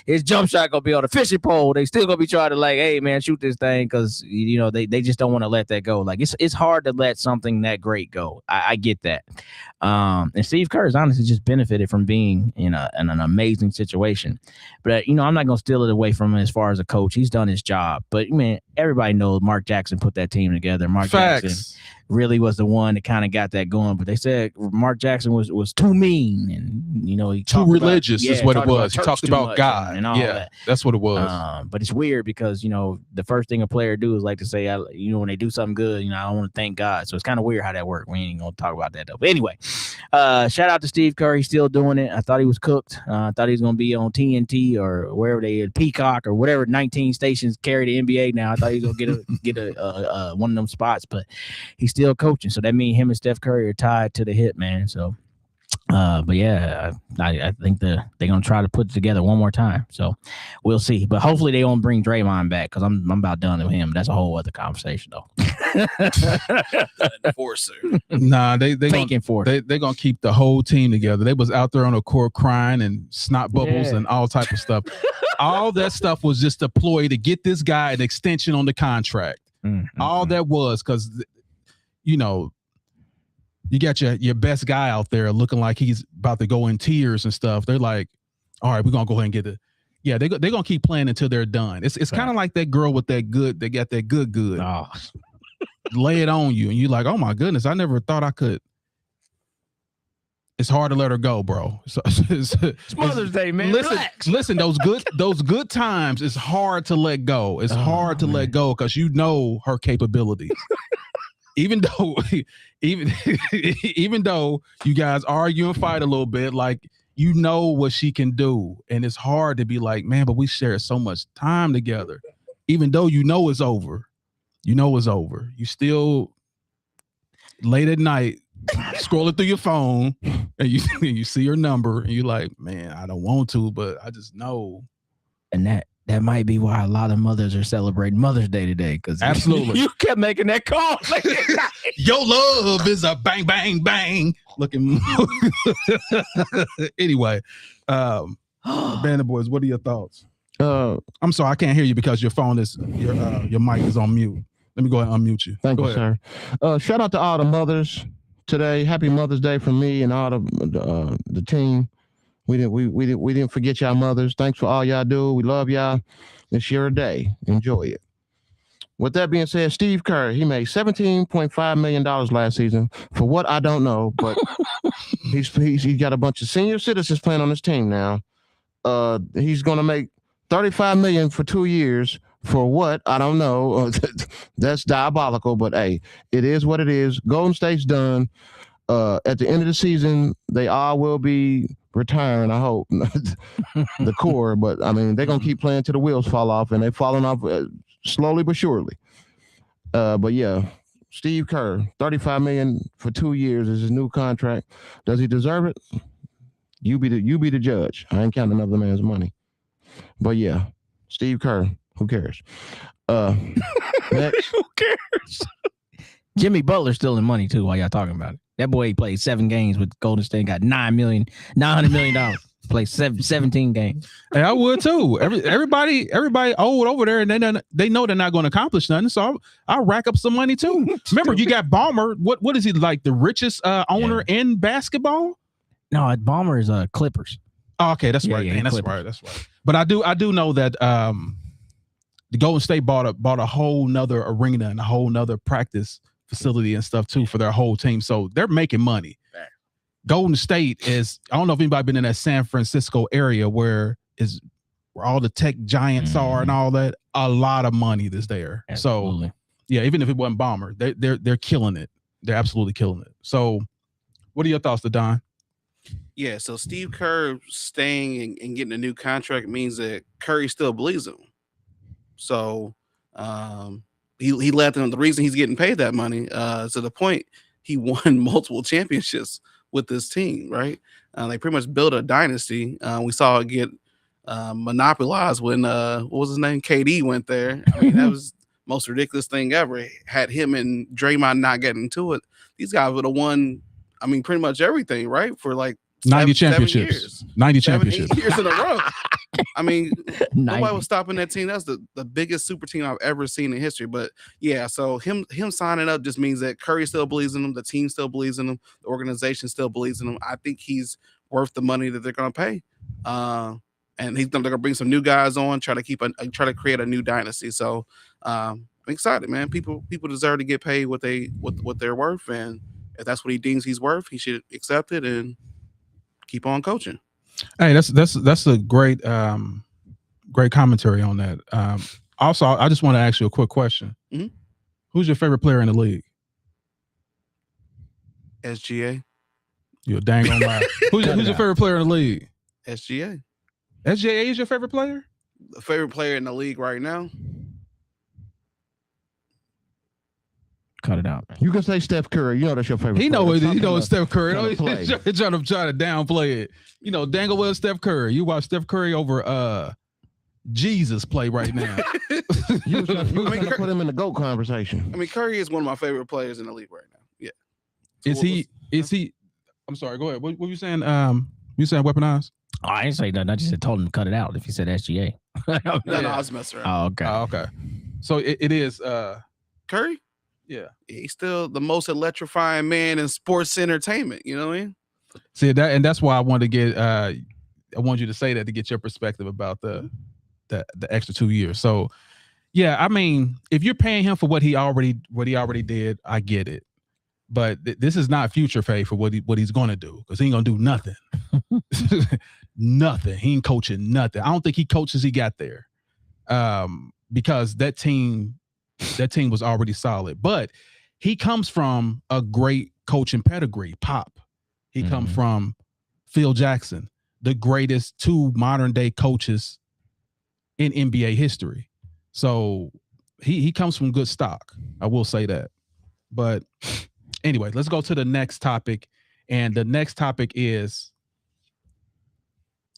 his jump shot gonna be on the fishing pole. They still gonna be trying to like, hey man, shoot this thing because they just don't want to let that go. Like it's hard to let something that great go. I get that. And Steve Kerr has honestly just benefited from being in an amazing situation. But I'm not gonna steal it away from him as far as a coach. He's done his job. But man, everybody knows Mark Jackson put that team together. Mark Jackson really was the one that kind of got that going. But they said Mark Jackson was too mean and he too religious is what it was. He talked about God and all that. That's what it was. But it's weird because the first thing a player do is like to say, when they do something good, I don't want to thank God. So it's kind of weird how that worked. We ain't gonna talk about that though. But anyway, shout out to Steve Kerr. He's still doing it. I thought he was cooked. I thought he was gonna be on TNT or wherever they had, Peacock or whatever 19 stations carry the NBA now. I thought he was gonna get a one of them spots, but he's still coaching. So that means him and Steph Curry are tied to the hip, man. So but yeah, I think they're gonna try to put it together one more time. So we'll see. But hopefully they won't bring Draymond back because I'm about done with him. That's a whole other conversation though. Enforcer. Nah, they're gonna keep the whole team together. They was out there on the court crying and snot bubbles and all type of stuff. All that stuff was just a ploy to get this guy an extension on the contract. Mm-hmm. All that was because you got your best guy out there looking like he's about to go in tears and stuff. They're like, all right, we're gonna go ahead and get it. Yeah, they're gonna keep playing until they're done. It's kind of like that girl with that good. They got that good. Oh. Lay it on you, and you're like, oh my goodness, I never thought I could. It's hard to let her go, bro. It's Mother's Day, man. Listen. Those good times. It's hard to let go. It's hard to let go because you know her capabilities. even though you guys argue and fight a little bit, like you know what she can do, and it's hard to be like, man, but we share so much time together. Even though you know it's over, you still late at night scrolling through your phone, and you see her number, and you're like, man, I don't want to, but I just know. And that might be why a lot of mothers are celebrating Mother's Day today, because absolutely you kept making that call. Your love is a bang, bang, bang. Looking. Anyway, Bandit Boys, what are your thoughts? I'm sorry, I can't hear you because your phone is your mic is on mute. Let me go ahead and unmute you. Thank you, sir. Shout out to all the mothers today. Happy Mother's Day from me and all the team. We didn't forget y'all mothers. Thanks for all y'all do. We love y'all. It's your day. Enjoy it. With that being said, Steve Kerr, he made $17.5 million last season. For what, I don't know, but he's got a bunch of senior citizens playing on his team now. He's gonna make $35 million for 2 years. For what, I don't know. That's diabolical, but hey, it is what it is. Golden State's done. At the end of the season, they all will be retiring, I hope. The core, but I mean, they're gonna keep playing till the wheels fall off, and they're falling off slowly but surely. But yeah, Steve Kerr, $35 million for 2 years is his new contract. Does he deserve it? You be the judge. I ain't counting another man's money. But yeah, Steve Kerr, who cares? Next. Who cares? Jimmy Butler's still in money too while y'all talking about it. That boy played 7 games with Golden State, got $900 million. Played 17 games. Hey, I would too. Everybody old over there, and they know they're not going to accomplish nothing. So I'll rack up some money too. Remember, you got Ballmer. What is he, like the richest owner in basketball? No, Ballmer is Clippers. Oh, okay, that's right. Yeah, Man, that's right. But I do know that the Golden State bought a whole nother arena and a whole nother practice facility and stuff too for their whole team. So they're making money. Golden State is, I don't know if anybody been in that San Francisco area where all the tech giants are and all that. A lot of money that's there. Absolutely. So yeah, even if it wasn't Ballmer, they're killing it. They're absolutely killing it. So what are your thoughts, Don? Yeah, so Steve Kerr staying and getting a new contract means that Curry still believes in him. So he let them. The reason he's getting paid that money to the point he won multiple championships with this team, right? They pretty much built a dynasty. We saw it get monopolized when what was his name? KD went there. I mean, that was the most ridiculous thing ever. Had him and Draymond not getting into it. These guys would have won. I mean, pretty much everything, right? For like 90 championships. 90 championships. 8 years in a row. I mean, 90. Nobody was stopping that team. That's the biggest super team I've ever seen in history. But yeah, so him signing up just means that Curry still believes in him, the team still believes in him, the organization still believes in him. I think he's worth the money that they're going to pay. And they're going to bring some new guys on, try to create a new dynasty. So I'm excited, man. People deserve to get paid what they're worth, and if that's what he deems he's worth, he should accept it and keep on coaching. Hey, that's a great commentary on that. Also, I just want to ask you a quick question. Mm-hmm. Who's your favorite player in the league? SGA. You're dang on lie. Who's your favorite player in the league? SGA. SGA is your favorite player? The favorite player in the league right now? Cut it out, man. You can say Steph Curry. You know that's your favorite. He know it. He know it's Steph Curry. trying He's trying to downplay it. You know, dang well Steph Curry. You watch Steph Curry over Jesus play right now. You was trying to put him in the GOAT conversation. I mean, Curry is one of my favorite players in the league right now. Yeah. So is he? I'm sorry. Go ahead. What were you saying? You saying weaponized? Oh, I didn't say nothing. I just told him to cut it out if he said SGA. No, I was messing around. Oh, okay. Okay. So it is Curry? Yeah. He's still the most electrifying man in sports entertainment. You know what I mean? See that, and that's why I wanted to get. I want you to say that to get your perspective about the extra 2 years. So, yeah, I mean, if you're paying him for what he already did, I get it. But this is not future pay for what he's going to do, because he ain't going to do nothing. Nothing. He ain't coaching nothing. I don't think he coaches. He got there, because that team was already solid. But he comes from a great coaching pedigree. Pop. He comes from Phil Jackson, the greatest 2 modern day coaches in NBA history. So he comes from good stock. I will say that. But anyway, let's go to the next topic. And the next topic is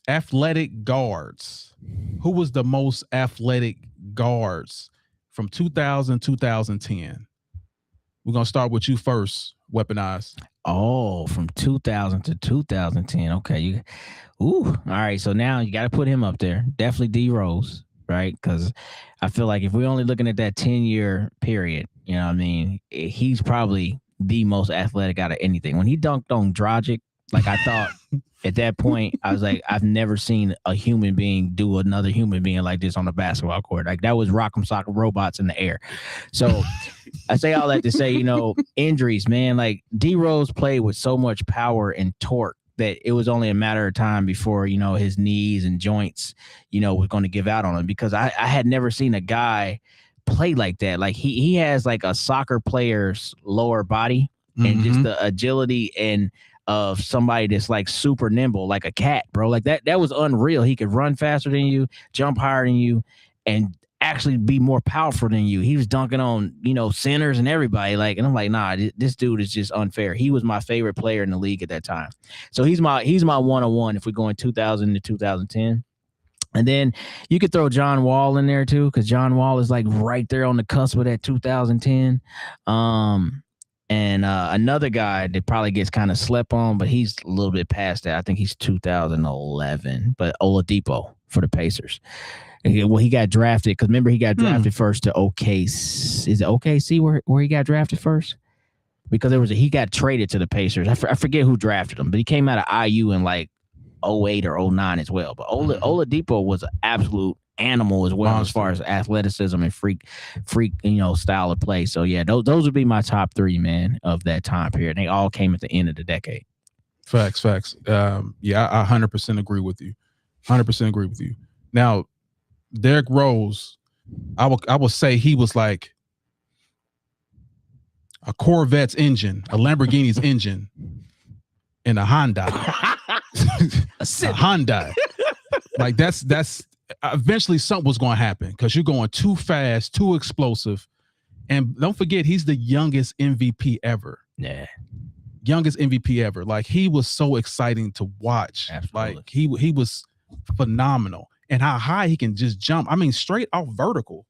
athletic guards. Who was the most athletic guards from 2000, 2010? We're going to start with you first, Weaponized. Oh, from 2000 to 2010. Okay. All right. So now you got to put him up there. Definitely D Rose, right? Because I feel like if we're only looking at that 10-year period, you know what I mean? He's probably the most athletic out of anything. When he dunked on Dragic, like I thought at that point, I was like, I've never seen a human being do another human being like this on a basketball court. Like that was Rock'em Sock'em Robots in the air. So I say all that to say, injuries, man, like D Rose played with so much power and torque that it was only a matter of time before, his knees and joints, was going to give out on him, because I had never seen a guy play like that. Like he has like a soccer player's lower body and just the agility and of somebody that's like super nimble, like a cat, bro. Like that was unreal. He could run faster than you, jump higher than you, and actually be more powerful than you. He was dunking on, centers and everybody. Like, and I'm like, nah, this dude is just unfair. He was my favorite player in the league at that time. So he's my 101 if we go in 2000 to 2010. And then you could throw John Wall in there too, because John Wall is like right there on the cusp of that 2010. And another guy that probably gets kind of slept on, but he's a little bit past that. I think he's 2011, but Oladipo for the Pacers. Well, he got drafted because remember he got drafted first to OKC. Is it OKC where he got drafted first? Because he got traded to the Pacers. I forget who drafted him, but he came out of IU in like 08 or 09 as well. But Oladipo was an absolute animal as well, as far as athleticism and freak, style of play. So yeah, those would be my top 3, man, of that time period. They all came at the end of the decade. Facts. Yeah, I 100% agree with you. 100% agree with you. Now, Derrick Rose, I will say he was like a Corvette's engine, a Lamborghini's engine, and a Honda. a Honda. Like that's eventually something was going to happen, because you're going too fast, too explosive. And don't forget, he's the youngest MVP ever. Yeah. Youngest MVP ever. Like, he was so exciting to watch. Absolutely. Like he was phenomenal. And how high he can just jump. I mean, straight off vertical.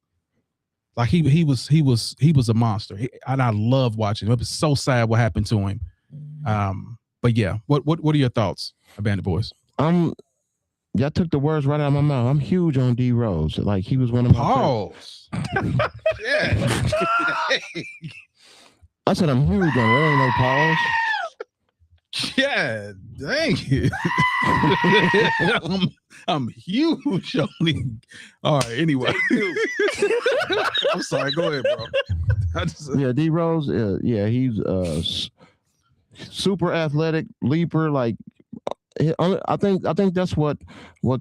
Like he was a monster. And I love watching him. It was so sad what happened to him. But yeah, what are your thoughts, Bandit Boys? Y'all took the words right out of my mouth. I'm huge on D Rose. Like, he was one of my Pause. Yeah. I said I'm huge on it. There ain't no pause. Yeah, dang it. I'm huge on it. All right, anyway. I'm sorry. Go ahead, bro. Yeah, D Rose. Yeah, he's super athletic leaper. Like, I think that's what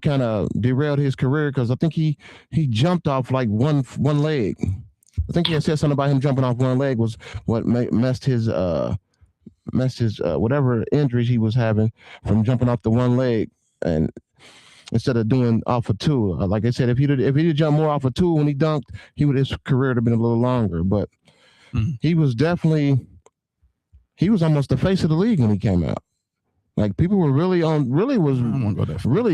kind of derailed his career, because I think he jumped off like one leg. I think he had said something about him jumping off one leg was what messed his whatever injuries he was having from jumping off the one leg, and instead of doing off of 2. Like I said, if he'd jump more off of 2 when he dunked, his career would have been a little longer. But he was almost the face of the league when he came out. Like, people were really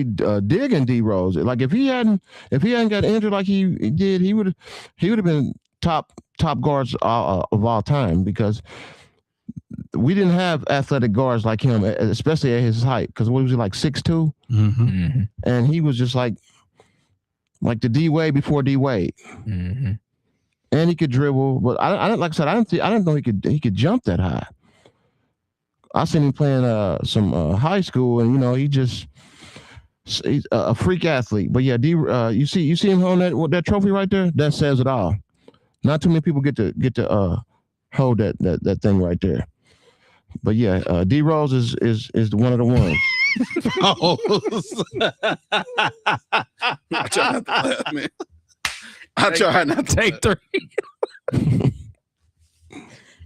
digging D Rose. Like, if he hadn't got injured like he did, he would have been top guards of all time, because we didn't have athletic guards like him, especially at his height. Because what was he, like 6'2"? And he was just like the D Wade before D Wade. and he could dribble. But I like I said, I didn't know he could jump that high. I seen him playing some high school, and he's a freak athlete. But yeah, you see him holding that trophy right there. That says it all. Not too many people get to hold that thing right there. But yeah, D Rose is one of the ones. I try not to laugh, man. I try not to take 3.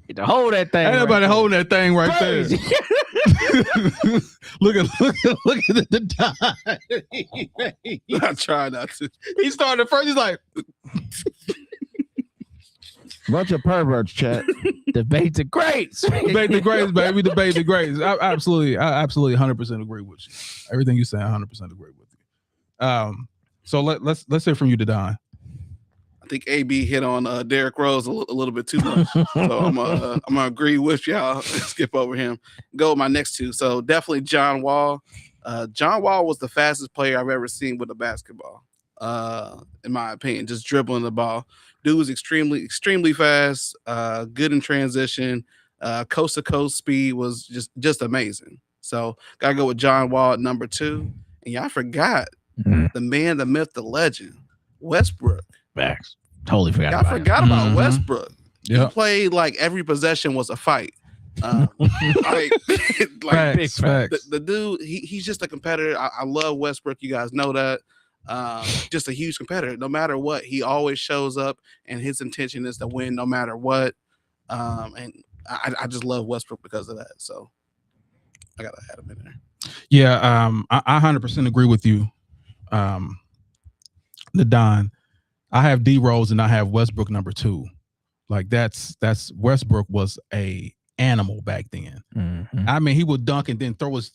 Get to hold that thing. Ain't nobody holding that thing right there. look at the time. I try not to. He started first. He's like, bunch of perverts, chat. Debate the greats. debate the greats, baby. Debate the greats. I absolutely 100% agree with you. Everything you say, I 100% agree with you. So let's hear from you, Don. I think AB hit on Derrick Rose a little bit too much. So I'm gonna agree with y'all. Skip over him. Go with my next two. So definitely John Wall. John Wall was the fastest player I've ever seen with a basketball. In my opinion, just dribbling the ball. Dude was extremely fast, good in transition, coast to coast speed was just amazing. So gotta go with John Wall at number 2. And y'all forgot the man, the myth, the legend, Westbrook. Facts. Totally forgot. Y'all forgot about Westbrook. Yeah, He played like every possession was a fight. Like facts. The dude, he's just a competitor. I love Westbrook. You guys know that. Just a huge competitor. No matter what, he always shows up, and his intention is to win no matter what. And I just love Westbrook because of that. So I gotta add him in there. Yeah, I 100% agree with you, the Don. I have D Rose and I have Westbrook number 2. Like that's Westbrook was a animal back then. I mean, he would dunk and then throw his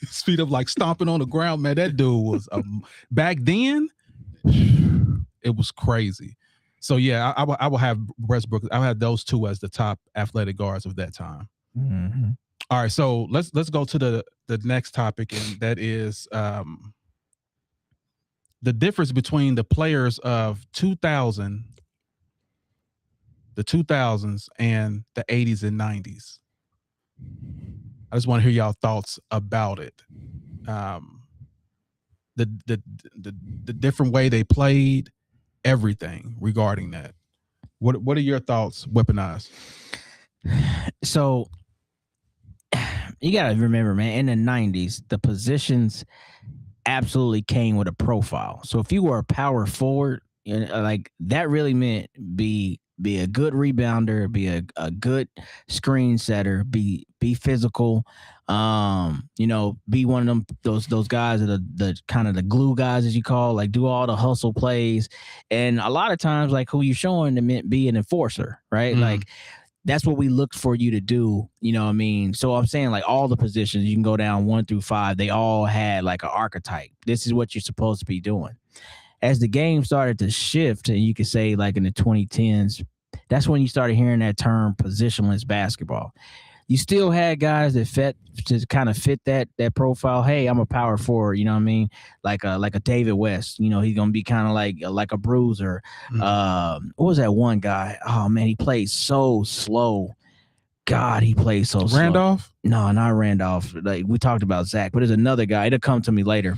feet up like stomping on the ground. Man, that dude was back then. It was crazy. So yeah, I will have Westbrook. I have those 2 as the top athletic guards of that time. All right, so let's go to the next topic, and that is the difference between the players of the 2000s and the 80s and 90s. I just want to hear y'all thoughts about it. The different way they played, everything regarding that. What are your thoughts, Weaponized? So you gotta remember, man, in the 90s, the positions absolutely came with a profile. So if you were a power forward, like that really meant be a good rebounder, be a good screen setter, be physical, be one of those guys that are the kind of the glue guys, as you call, like do all the hustle plays. And a lot of times, like who you're showing them meant be an enforcer, right? Like that's what we looked for you to do. You know what I mean? So I'm saying like all the positions, you can go down 1 through 5, they all had like an archetype. This is what you're supposed to be doing. As the game started to shift, and you could say like in the 2010s, that's when you started hearing that term positionless basketball. You still had guys that kind of fit that profile. Hey, I'm a power forward, you know what I mean? Like a David West, he's gonna be kind of like a bruiser. What was that one guy? Oh man, he played so slow. God, he played so slow. Randolph? No, not Randolph. Like we talked about Zach, but there's another guy. It'll come to me later.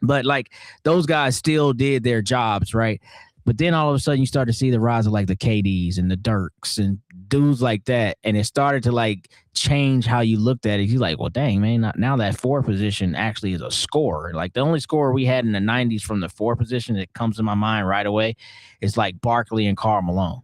But like those guys still did their jobs, right? But then all of a sudden you start to see the rise of like the KDs and the Dirks and dudes like that. And it started to like change how you looked at it. You're like, well, dang, man, now that 4 position actually is a scorer. Like the only scorer we had in the 90s from the 4 position that comes to my mind right away is like Barkley and Karl Malone.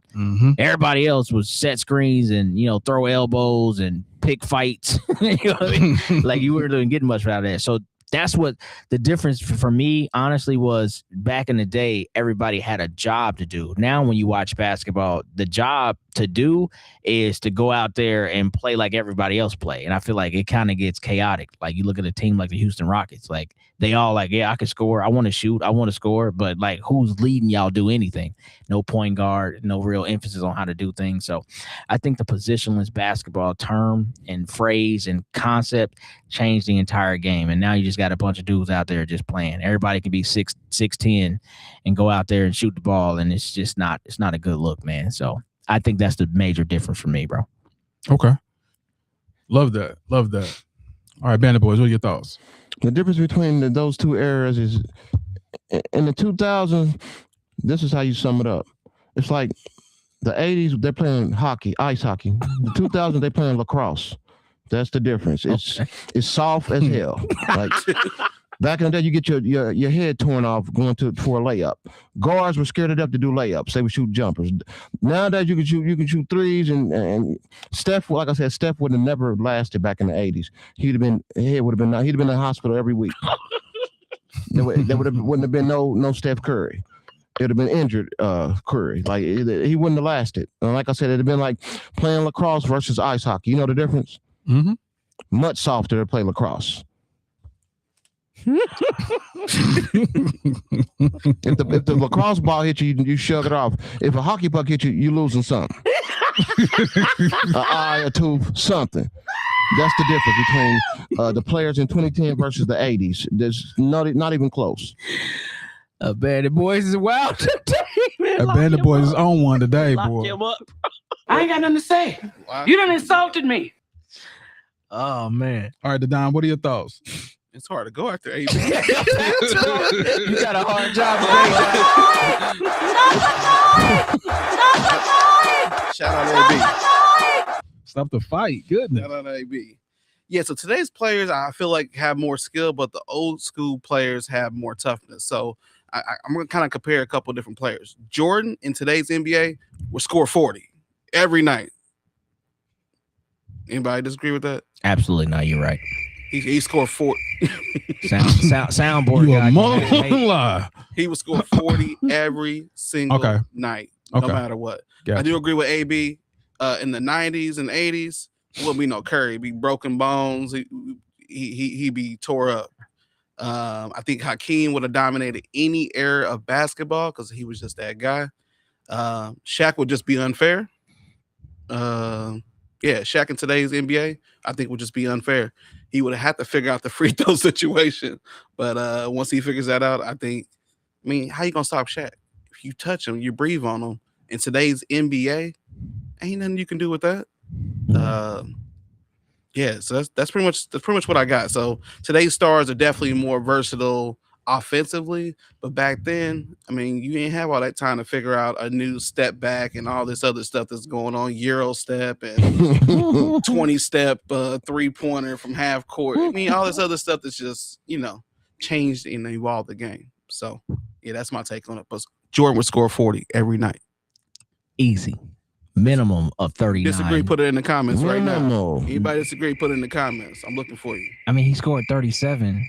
Everybody else was set screens and, throw elbows and pick fights. You know what I mean? Like you weren't getting much out of that. So that's what the difference for me, honestly, was back in the day, everybody had a job to do. Now, when you watch basketball, the job to do is to go out there and play like everybody else play. And I feel like it kind of gets chaotic. Like you look at a team like the Houston Rockets, like they all like, yeah, I can score. I want to shoot. I want to score. But like, who's leading y'all do anything? No point guard, no real emphasis on how to do things. So I think the positionless basketball term and phrase and concept changed the entire game. And now you just just got a bunch of dudes out there just playing. Everybody can be 6'10" and go out there and shoot the ball, and it's not a good look, man. So I think that's the major difference for me, bro. Okay. Love that. All right, Bandit Boys, what are your thoughts? The difference between those two eras is in the 2000s, this is how you sum it up. It's like the 80s, they're playing hockey, ice hockey. The 2000s, they're playing lacrosse. That's the difference. It's soft as hell. Like back in the day, you get your head torn off going for a layup. Guards were scared to death to do layups. They would shoot jumpers. Nowadays, you can shoot threes, and Steph, like I said, Steph would have never lasted back in the 80s. He'd have been in the hospital every week. There wouldn't have been no Steph Curry. It would have been injured Curry. Like he wouldn't have lasted. And like I said, it'd have been like playing lacrosse versus ice hockey. You know the difference? Mm-hmm. Much softer to play lacrosse. If the lacrosse ball hits you, you shove it off. If a hockey puck hits you, you losing something. An eye, a tooth, something. That's the difference between the players in 2010 versus the 80s. There's not even close. Bandit Boys is wild today, man. Bandit Boys is on one today, Lock boy. him up. I ain't got nothing to say. Wow. You done insulted me. Oh man. All right, Don, what are your thoughts? It's hard to go after AB. You got a hard job today. Shout out AB. Stop the fight. Goodness. Shout out AB. Yeah, so today's players, I feel like have more skill, but the old school players have more toughness. So I'm going to kind of compare a couple different players. Jordan in today's NBA will score 40 every night. Anybody disagree with that? Absolutely not. You're right. He scored 40. Soundboard You guy. a mother. He would score 40 every single night, no matter what. Gotcha. I do agree with AB. In the 90s and 80s, wouldn't be no Curry. He'd be broken bones. He'd be tore up. I think Hakeem would have dominated any era of basketball because he was just that guy. Shaq would just be unfair. Shaq in today's NBA, I think would just be unfair. He would have had to figure out the free throw situation. But once he figures that out, how you gonna stop Shaq? If you touch him, you breathe on him. In today's NBA, ain't nothing you can do with that. So that's pretty much what I got. So today's stars are definitely more versatile offensively, but back then, you didn't have all that time to figure out a new step back and all this other stuff that's going on, Euro step and 20 step 3-pointer from half court. All this other stuff that's just, changed and evolved the game. So yeah, that's my take on it. But Jordan would score 40 every night. Easy. Minimum of 39. Disagree, put it in the comments right now. No. Anybody disagree, put it in the comments. I'm looking for you. He scored 37,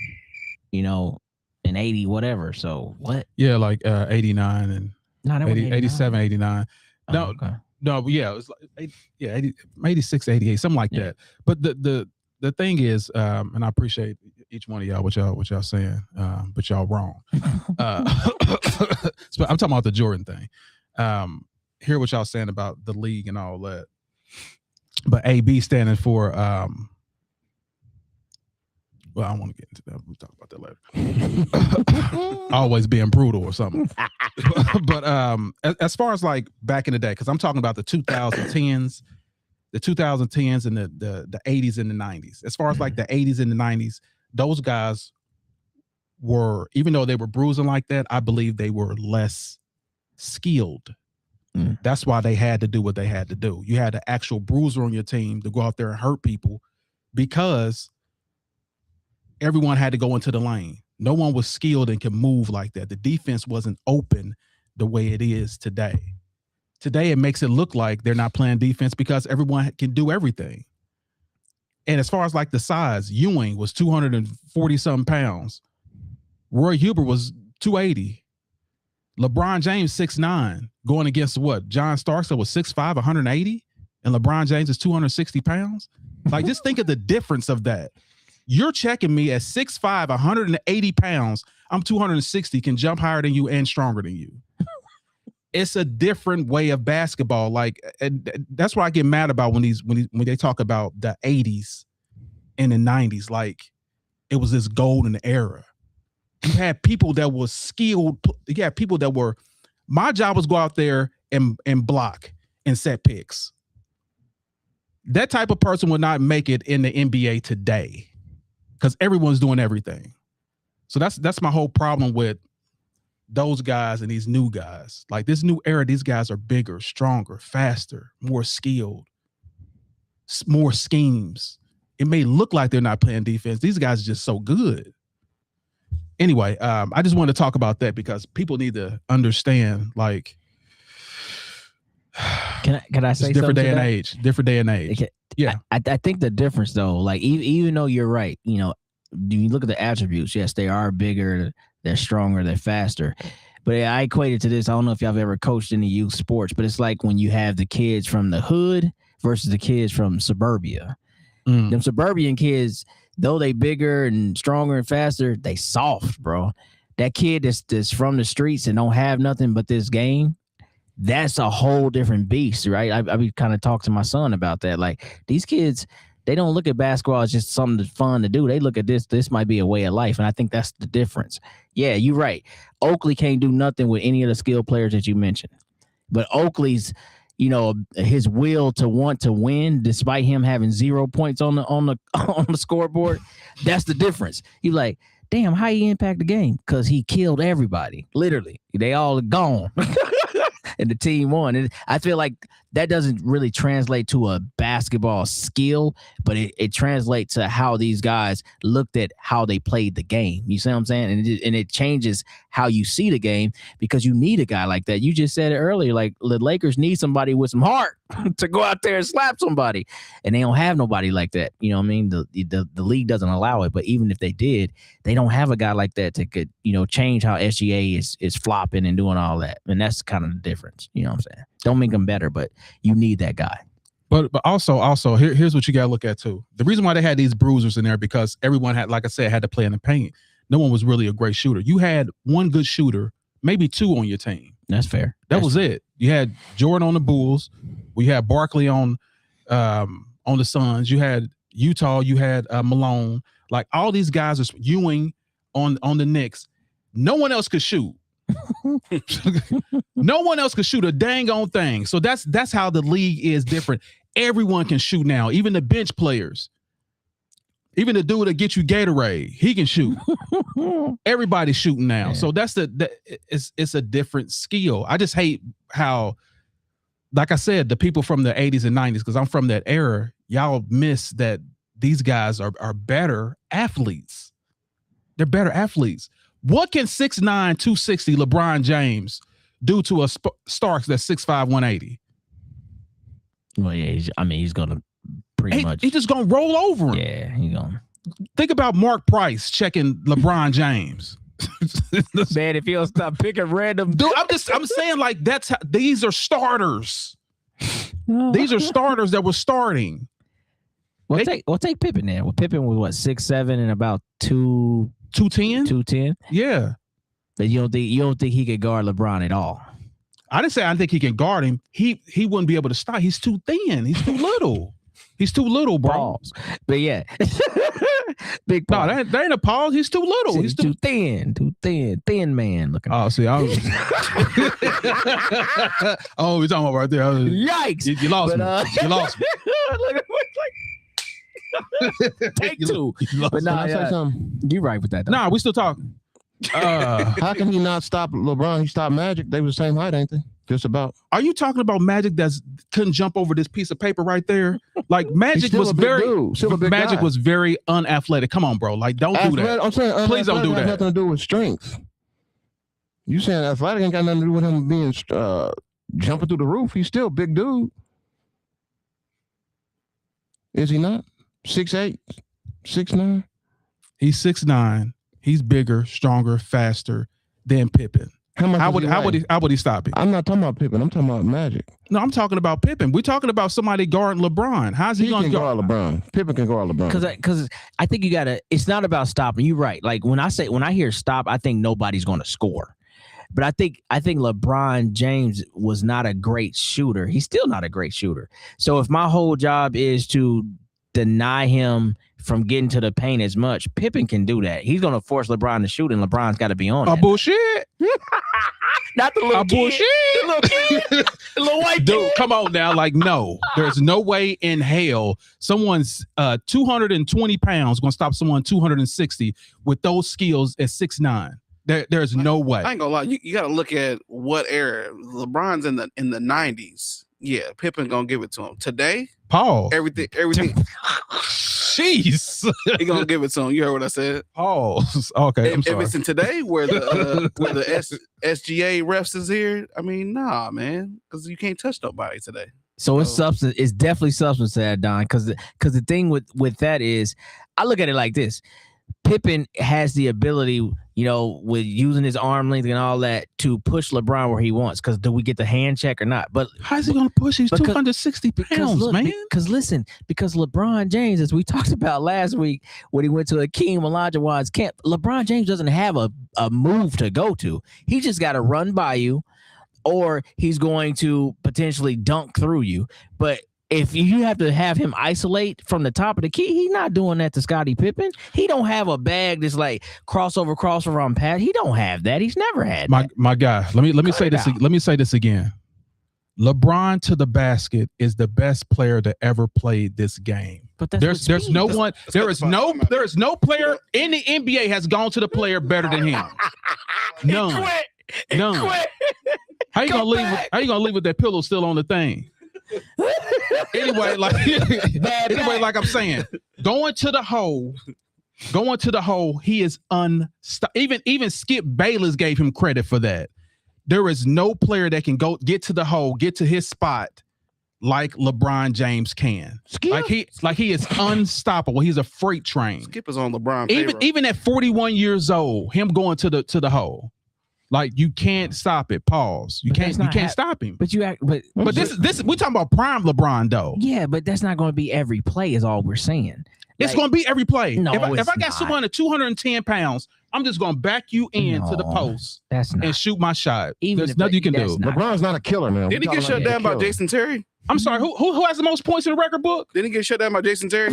and 80, whatever. So what? Yeah, like 89 and No, 87, 89. No, okay. No, yeah, it was like 80, 86, 88, something like that. But the thing is, and I appreciate each one of y'all what y'all saying, but y'all wrong. So I'm talking about the Jordan thing. Hear what y'all saying about the league and all that. But AB standing for well, I don't want to get into that. We'll talk about that later. Always being brutal or something. But as far as like back in the day, because I'm talking about the 2010s, and the 80s and the 90s. As far as like the 80s and the 90s, those guys were, even though they were bruising like that, I believe they were less skilled. That's why they had to do what they had to do. You had an actual bruiser on your team to go out there and hurt people because everyone had to go into the lane. No one was skilled and could move like that. The defense wasn't open the way it is today. Today, it makes it look like they're not playing defense because everyone can do everything. And as far as like the size, Ewing was 240-something pounds. Roy Huber was 280. LeBron James, 6'9", going against what? John Starks, that was 6'5", 180, and LeBron James is 260 pounds. Like, just think of the difference of that. You're checking me at 6'5", 180 pounds. I'm 260, can jump higher than you and stronger than you. It's a different way of basketball. Like, and that's why I get mad about when they talk about the 80s and the 90s. Like, it was this golden era. You had people that were skilled. You had people that were, my job was go out there and block and set picks. That type of person would not make it in the NBA today because everyone's doing everything. So that's my whole problem with those guys and these new guys. Like this new era, these guys are bigger, stronger, faster, more skilled, more schemes. It may look like they're not playing defense. These guys are just so good. Anyway, I just wanted to talk about that because people need to understand, like, can I say different something day and age, different day and age. Yeah. I think the difference though, like even though you're right, you know, you look at the attributes. Yes, they are bigger, they're stronger, they're faster. But I equate it to this. I don't know if y'all have ever coached any youth sports, but it's like when you have the kids from the hood versus the kids from suburbia. Them suburban kids, though they bigger and stronger and faster, they soft, bro. That kid that's from the streets and don't have nothing but this game, that's a whole different beast, right? I be kind of talking to my son about that. Like these kids, they don't look at basketball as just something that's fun to do. They look at this might be a way of life. And I think that's the difference. Yeah, you're right. Oakley can't do nothing with any of the skilled players that you mentioned. But Oakley's, you know, his will to want to win, despite him having 0 points on the scoreboard, that's the difference. He's like, damn, how he impact the game? Because he killed everybody. Literally. They all gone. And the team won. And I feel like that doesn't really translate to a basketball skill, but it translates to how these guys looked at how they played the game. You see what I'm saying? And it changes how you see the game because you need a guy like that. You just said it earlier, like the Lakers need somebody with some heart to go out there and slap somebody, and they don't have nobody like that. You know what I mean? The league doesn't allow it, but even if they did, they don't have a guy like that that could, you know, change how SGA is flopping and doing all that. And that's kind of the difference. You know what I'm saying? Don't make them better, but you need that guy. But also here's what you got to look at too. The reason why they had these bruisers in there because everyone had, like I said, had to play in the paint. No one was really a great shooter. You had one good shooter, maybe two on your team. That's fair. That was it. You had Jordan on the Bulls. We had Barkley on the Suns. You had Utah. You had Malone. Like all these guys are Ewing on the Knicks. No one else could shoot. No one else could shoot a dang on thing. So that's how the league is different. Everyone can shoot now, even the bench players. Even the dude that gets you Gatorade, he can shoot. Everybody's shooting now. Yeah. So it's a different skill. I just hate how, like I said, the people from the 80s and 90s, because I'm from that era, y'all miss that these guys are better athletes. They're better athletes. What can 6'9", 260 LeBron James do to a Starks that's 6'5", 180? Well, yeah, he's gonna pretty much. He's just gonna roll over him. Yeah, he's gonna. Think about Mark Price checking LeBron James. Man, if he'll stop picking random, dude, I'm saying like that's how these are starters. These are starters that were starting. Well, take Pippen there. Well, Pippen was what 6'7" and about 210. 210. Yeah. But you don't think he could guard LeBron at all? I didn't say I think he can guard him. He wouldn't be able to stop. He's too thin. He's too little. He's too little, bro. Pause. But yeah. Big pause. No, that ain't a pause. He's too little. He's too thin. Thin man looking. Oh, see, I was. Oh, we're talking about right there. Yikes. You lost me. You lost me. Take two. But nah, you're right with that. Though. Nah, we still talking. How can he not stop LeBron? He stopped Magic. They were the same height, ain't they? Just about. Are you talking about Magic that's couldn't jump over this piece of paper right there? Like Magic was was very unathletic. Come on, bro. Like don't do that. I'm saying please don't do that. Nothing to do with strength. You saying athletic ain't got nothing to do with him being jumping through the roof? He's still a big dude. Is he not? 6'8", 6'9"? He's 6'9". He's bigger, stronger, faster than Pippen. How would he stop him? I'm not talking about Pippen. I'm talking about Magic. No, I'm talking about Pippen. We're talking about somebody guarding LeBron. How's he going to guard LeBron? Pippen can guard LeBron. Because I think you gotta. It's not about stopping. You're right. Like when I hear stop, I think nobody's going to score. But I think LeBron James was not a great shooter. He's still not a great shooter. So if my whole job is to deny him from getting to the paint as much. Pippen can do that. He's going to force LeBron to shoot, and LeBron's got to be on that. Bullshit. Not the little kid. Bullshit. The little kid. The little white Dude, kid. come on now. Like, no, there's no way in hell someone's 220 pounds going to stop someone 260 with those skills at 6'9". There's no way. I ain't gonna lie. You got to look at what era. LeBron's in the 90s. Yeah, Pippen gonna give it to him today. Paul. Everything. Jeez. He gonna give it to him. You heard what I said. Paul. Okay, I'm If sorry. it's in today where the SGA refs is here, I mean, nah, man, because you can't touch nobody today. So it's substance. It's definitely substance to that, Don. Because the thing with that is, I look at it like this: Pippen has the ability, with using his arm length and all that, to push LeBron where he wants. Because do we get the hand check or not? But How's he gonna push? He's 260 pounds, man. Because LeBron James, as we talked about last week when he went to Akeem Olajuwon's camp, LeBron James doesn't have a move to go to. He just got to run by you, or he's going to potentially dunk through you. But if you have to have him isolate from the top of the key, he's not doing that to Scottie Pippen. He don't have a bag that's like crossover on pad. He don't have that. He's never had that. My guy. Let me say this. Let me say this again. LeBron to the basket is the best player to ever play this game. But that's There's no one. There is no player in the NBA has gone to the player better than him. None. None. How you gonna leave with that pillow still on the thing? Anyway, like I'm saying, going to the hole, he is unstoppable. Even Skip Bayless gave him credit for that. There is no player that can go get to the hole, get to his spot like LeBron James can. Skip? Like he is unstoppable. He's a freight train. Skip is on LeBron. Even at 41 years old, him going to the hole. Like, you can't stop it. Pause. You can't stop him. But this we talking about prime LeBron though. Yeah, but that's not going to be every play. Is all we're saying. It's going to be every play. No, if I got someone at 210 pounds, I'm just going to back you in to the post and shoot my shot. There's nothing you can do. LeBron's not a killer, man. Didn't he get shut down by Jason Terry? I'm sorry. Who has the most points in the record book? Didn't he get shut down by Jason Terry?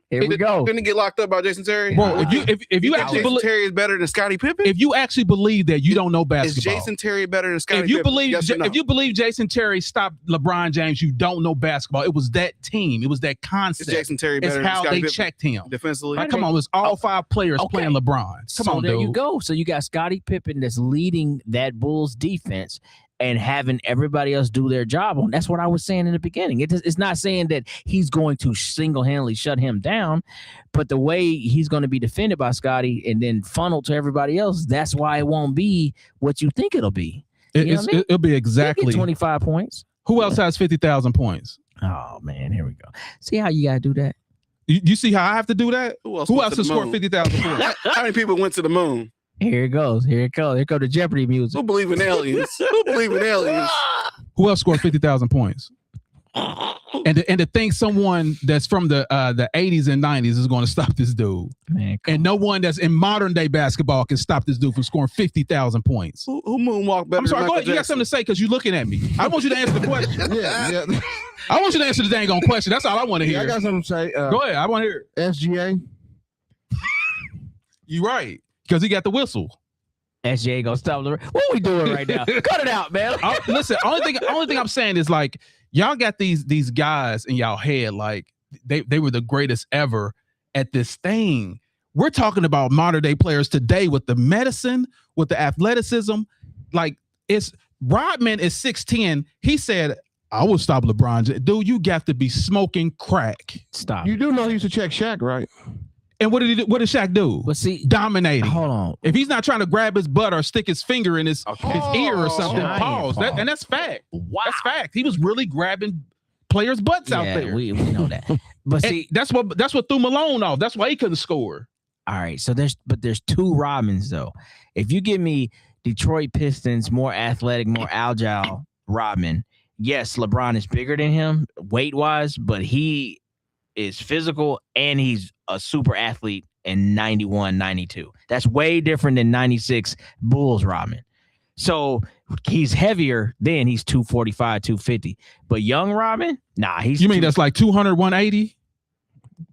Here we go. Didn't he get locked up by Jason Terry? Bro, if you actually believe Terry is better than Scottie Pippen, if you actually believe that, you don't know basketball. Is Jason Terry better than Scottie Pippen? If you believe Jason Terry stopped LeBron James, you don't know basketball. It was that team. It was that concept. Is Jason Terry better it's than how Scottie they Pippen checked him defensively. Like, come on, it's all five players playing LeBron. Come on, there dude. you go. So you got Scottie Pippen that's leading that Bulls defense and having everybody else do their job on. That's what I was saying in the beginning. It's not saying that he's going to single-handedly shut him down, but the way he's going to be defended by Scottie and then funneled to everybody else, that's why it won't be what you think it'll be. It'll be exactly 25 points. Who else has 50,000 points? Oh, man, here we go. See how you got to do that? You see how I have to do that? Who else has scored 50,000 points? How many people went to the moon? Here it goes. Here go the Jeopardy music. Who believe in aliens? Who else scored 50,000 points? And to think someone that's from the 80s and 90s is going to stop this dude. Man, and no one that's in modern day basketball can stop this dude from scoring 50,000 points. Who moonwalked better? I'm sorry, than go ahead. Michael You got something to say because you're looking at me. I want you to answer the question. Yeah. I want you to answer the dang on question. That's all I want to hear. I got something to say. Go ahead. I want to hear it. SGA. You're right. Because he got the whistle. SGA gonna stop the. What are we doing right now? Cut it out, man. Listen, only thing I'm saying is, like, y'all got these guys in y'all head like they were the greatest ever at this thing. We're talking about modern day players today with the medicine, with the athleticism. Like, it's Rodman is 6'10". He said, I will stop LeBron. Dude, you got to be smoking crack. Stop. You do know he used to check Shaq, right? And what did Shaq do? But see, dominating. Hold on. If he's not trying to grab his butt or stick his finger in his ear or something, pause. And that's fact. Wow. That's fact. He was really grabbing players' butts out there. We know that. But see, that's what threw Malone off. That's why he couldn't score. All right. So there's two Rodmans though. If you give me Detroit Pistons, more athletic, more agile Rodman, yes, LeBron is bigger than him weight-wise, but he is physical and he's a super athlete in 91, 92. That's way different than 96 Bulls Rodman. So he's heavier then. He's 245, 250. But young Rodman, nah, he's. You mean that's like 200, 180?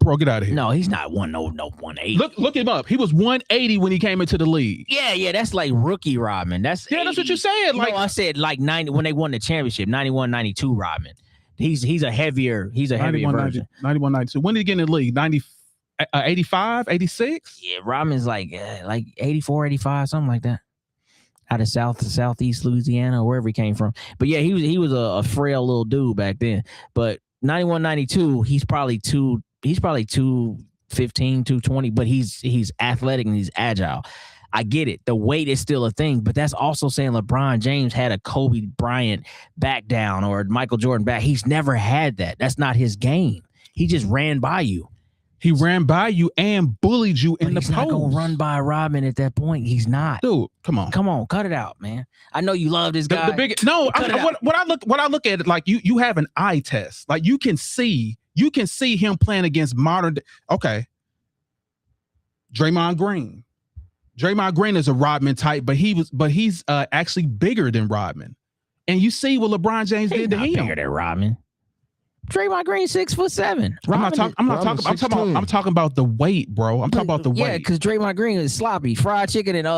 Bro, get out of here. No, he's not 180. Look him up. He was 180 when he came into the league. Yeah, that's like rookie Rodman. That's what you said. Like I said, like 90 when they won the championship, 91, 92 Rodman. He's a heavier version. 91, 92. When did he get in the league? 85, 86? Yeah, Rodman's like 84, 85, something like that. Out of southeast Louisiana, or wherever he came from. But yeah, he was a frail little dude back then. But 91, 92, he's probably 215, 220, but he's athletic and he's agile. I get it. The weight is still a thing, but that's also saying LeBron James had a Kobe Bryant back down or Michael Jordan back. He's never had that. That's not his game. He just ran by you. He ran by you and bullied you in the post. He's not gonna run by Rodman at that point. He's not. Dude, come on, cut it out, man. I know you love this guy. What I look at it, like you have an eye test. Like you can see him playing against modern. Okay, Draymond Green. Draymond Green is a Rodman type, but he's actually bigger than Rodman. And you see what LeBron James did to him. Bigger than Rodman. Draymond Green 6'7". I'm talking about the weight, bro. I'm talking about the weight. Yeah, because Draymond Green is sloppy, fried chicken and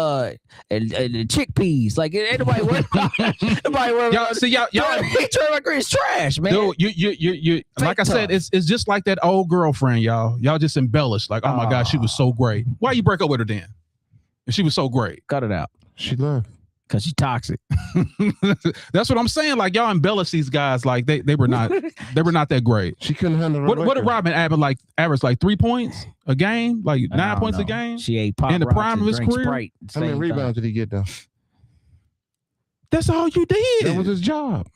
chickpeas. Like ain't nobody worried about. Y'all, Draymond Green is trash, man. Dude, you like I said, it's just like that old girlfriend, y'all. Y'all just embellished. Like, oh my God, she was so great. Why you break up with her then? If she was so great, cut it out. She left. Because she's toxic. That's what I'm saying. Like y'all embellish these guys. Like they were not that great. She couldn't handle what did Rodman average like 3 points a game, like 9 points a game. She ate pop in the prime of his career. Sprite, how many rebounds did he get though? That's all you did. That was his job.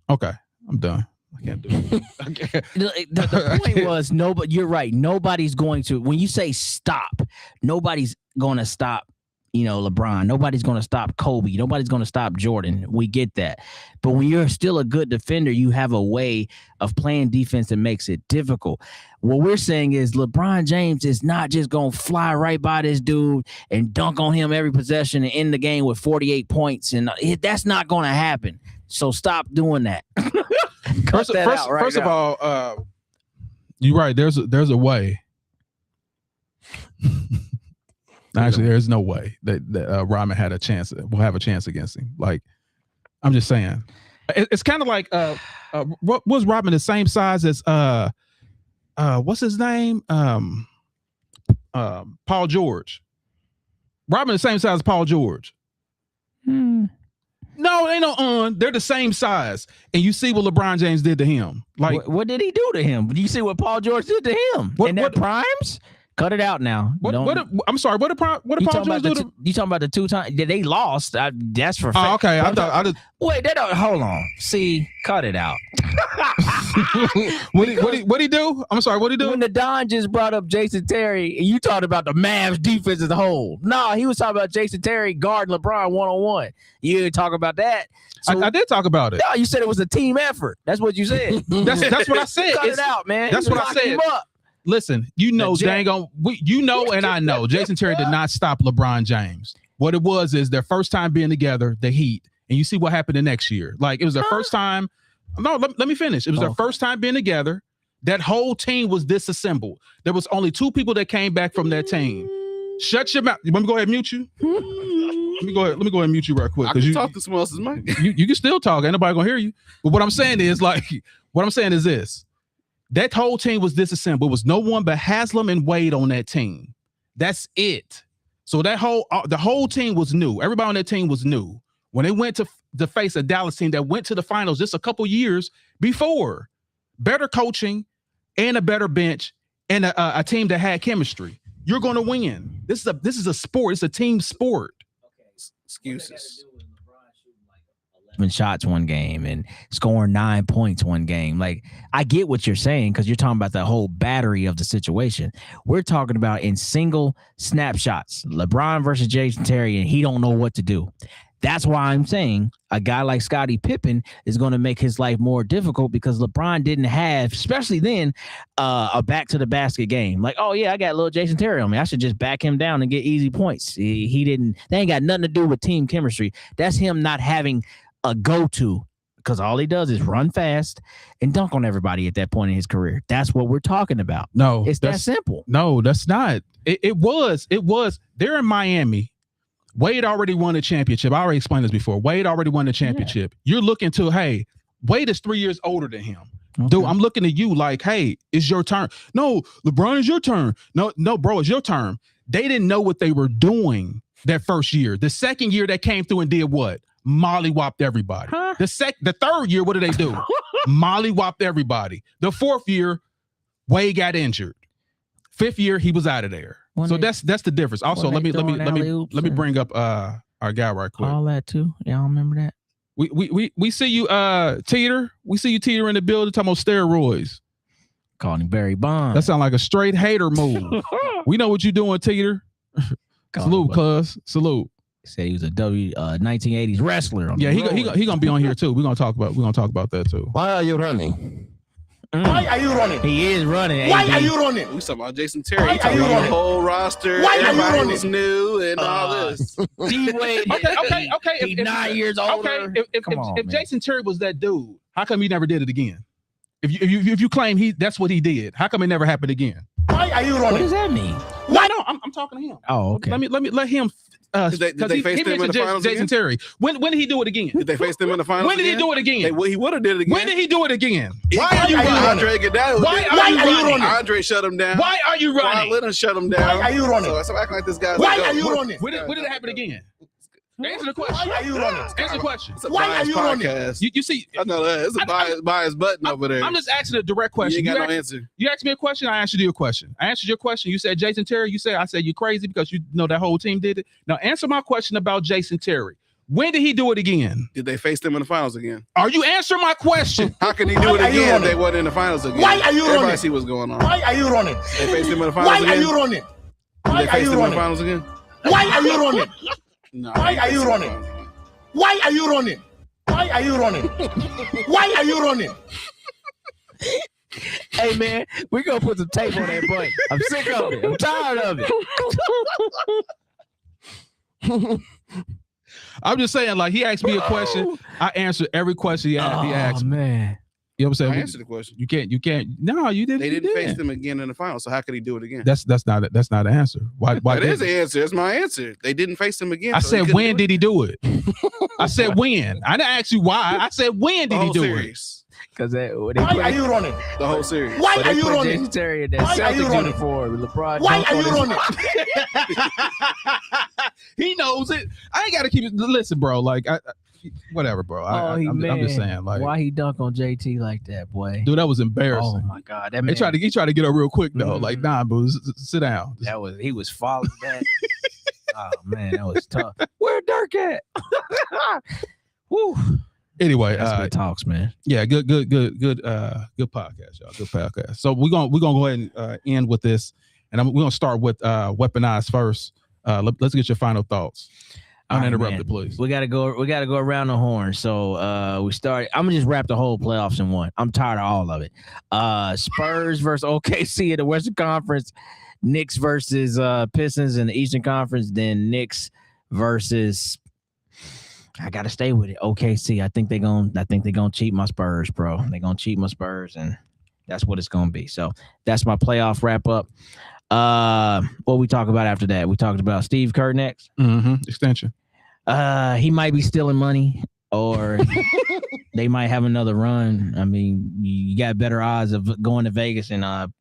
Okay, I'm done. I can't do it. The point was you're right. Nobody's going to. When you say stop, nobody's going to stop. LeBron. Nobody's going to stop Kobe. Nobody's going to stop Jordan. We get that. But when you're still a good defender, you have a way of playing defense that makes it difficult. What we're saying is LeBron James is not just going to fly right by this dude and dunk on him every possession and end the game with 48 points. And that's not going to happen. So stop doing that. First of all, you're right. There's a way. Actually, there's no way that Rodman had a chance. Will have a chance against him. Like, I'm just saying, it's kind of like what was Rodman the same size as what's his name? Paul George. Rodman the same size as Paul George. No, they ain't they're the same size. And you see what LeBron James did to him. Like, what did he do to him? Do you see what Paul George did to him? In their primes? Cut it out now. I'm sorry. What did Paul George do? You talking about the 2 times they lost? That's for fact. Oh, okay. Wait, they don't. Hold on. See, cut it out. What he do? I'm sorry. What he do? When the Don just brought up Jason Terry, and you talked about the Mavs defense as a whole. No, he was talking about Jason Terry guarding LeBron 1-on-1. You didn't talk about that. So, I did talk about it. No, you said it was a team effort. That's what you said. That's what I said. Cut it out, man. That's what I said. Listen, and I know Jason Terry did not stop LeBron James. What it was is their first time being together, the Heat, and you see what happened the next year. Like it was their first time. No, let me finish. It was their first time being together. That whole team was disassembled. There was only 2 people that came back from that team. Shut your mouth. You want me to go ahead and mute you? Let me go ahead and mute you right quick. I can talk to someone else's mic. You can still talk. Ain't nobody gonna hear you. But what I'm saying is this. That whole team was disassembled. It was no one but Haslam and Wade on that team. That's it. So the whole team was new. Everybody on that team was new. When they went to face a Dallas team that went to the finals just a couple years before, better coaching and a better bench and a team that had chemistry, you're going to win. This is a sport. It's a team sport. Excuses. 11 shots one game and scoring 9 points one game. Like, I get what you're saying because you're talking about the whole battery of the situation. We're talking about in single snapshots, LeBron versus Jason Terry, and he don't know what to do. That's why I'm saying a guy like Scottie Pippen is going to make his life more difficult because LeBron didn't have, especially then, a back to the basket game. Like, oh yeah, I got little Jason Terry on me. I should just back him down and get easy points. He didn't. They ain't got nothing to do with team chemistry. That's him not having a go-to because all he does is run fast and dunk on everybody at that point in his career. That's what we're talking about. No, It's that simple. No, that's not. It was. They're in Miami. Wade already won a championship. I already explained this before. Wade already won the championship. Yeah. You're looking to, hey, Wade is 3 years older than him. Okay. Dude, I'm looking at you like, hey, it's your turn. No, LeBron, it's your turn. No, bro, it's your turn. They didn't know what they were doing that first year. The second year, they came through and did what? Molly-whopped everybody. Huh? The third year, what did they do? Molly-whopped everybody. The fourth year, Wade got injured. Fifth year, he was out of there. So that's the difference. Also, let me bring up our guy right quick. All that too. Y'all remember that? We see you Teeter. We see you Teeter in the building talking about steroids. Calling him Barry Bonds. That sounds like a straight hater move. We know what you doing, Teeter. Salute, cuz. Salute. He said he was a 1980s wrestler. Yeah, he gonna be on here too. We're gonna talk about that too. Why are you running? Why are you running? He is running. Why are you running? We talking about Jason Terry. Why are you running? The whole roster. Why are you running? Was new and all this. D-Wade. Okay. He's 9 years older. Okay, if Jason Terry was that dude, how come he never did it again? If you claim that's what he did, how come it never happened again? Why are you running? What does that mean? Why don't I'm talking to him? Oh, okay. Let him. Did they face them in the finals Jason again? Terry. When did he do it again? Did they face them in the finals? When did he do it again? He would have did it again. When did he do it again? Why are you running? Andre Iguodala. Why are you running? Andre shut him down. Why are you running? Let him shut him down. Why are you running? So acting like this guy's. Why are you running? When did it happen again? Answer the question. Why are you running? Answer the question. Why are you running? You see, I know that. It's a bias button over there. I'm just asking a direct question. You ain't got no answer. You asked me a question, I answered you a question. I answered your question. You said Jason Terry. I said you crazy because you know that whole team did it. Now answer my question about Jason Terry. When did he do it again? Did they face them in the finals again? Are you answering my question? How can he do it again if they wasn't in the finals again? Why are you running? Everybody see what's going on. Why are you running? They faced them in the finals Why again? are you running? Did they face them in the finals again? Why are you running? No. Why are you running? Why are you running? Why are you running? Why are you running? Hey man, we're gonna put some tape on that boy. I'm sick of it. I'm tired of it. I'm just saying, like, he asked me a question. I answered every question he asked me. Man. You know what I'm saying? I answered the question. You can't. No, you didn't. They didn't face them again in the finals. So how could he do it again? That's not an answer. Why that is the answer. That's my answer. They didn't face them again. I said, when did he do it? I said, when. I didn't ask you why. I said, when did he do it? Because why are you running? The whole series. Why are you running? Jason Terry in that Celtics uniform. LeBron. Why are you running? He knows it. I ain't got to keep it. Listen, bro. Like, whatever, bro. I'm just saying, like, why he dunk on JT like that, boy? Dude, that was embarrassing. Oh my God, that man. He tried to get up real quick though. Like, nah, boo, sit down. He was following that. Oh man, that was tough. Where Dirk at? Woo. Anyway, that's good talks, man. Yeah, good podcast, y'all. Good podcast. So we're gonna go ahead and end with this, and we're gonna start with Weaponized first. Let's get your final thoughts. Uninterrupted, please. We gotta go around the horn. So we started. I'm gonna just wrap the whole playoffs in one. I'm tired of all of it. Spurs versus OKC in the Western Conference, Knicks versus Pistons in the Eastern Conference, then Knicks versus, I gotta stay with it, OKC. I think they're gonna cheat my Spurs, bro. They're gonna cheat my Spurs, and that's what it's gonna be. So that's my playoff wrap up. What we talk about after that? We talked about Steve Kerr next. Extension. He might be stealing money, or they might have another run. I mean, you got better odds of going to Vegas and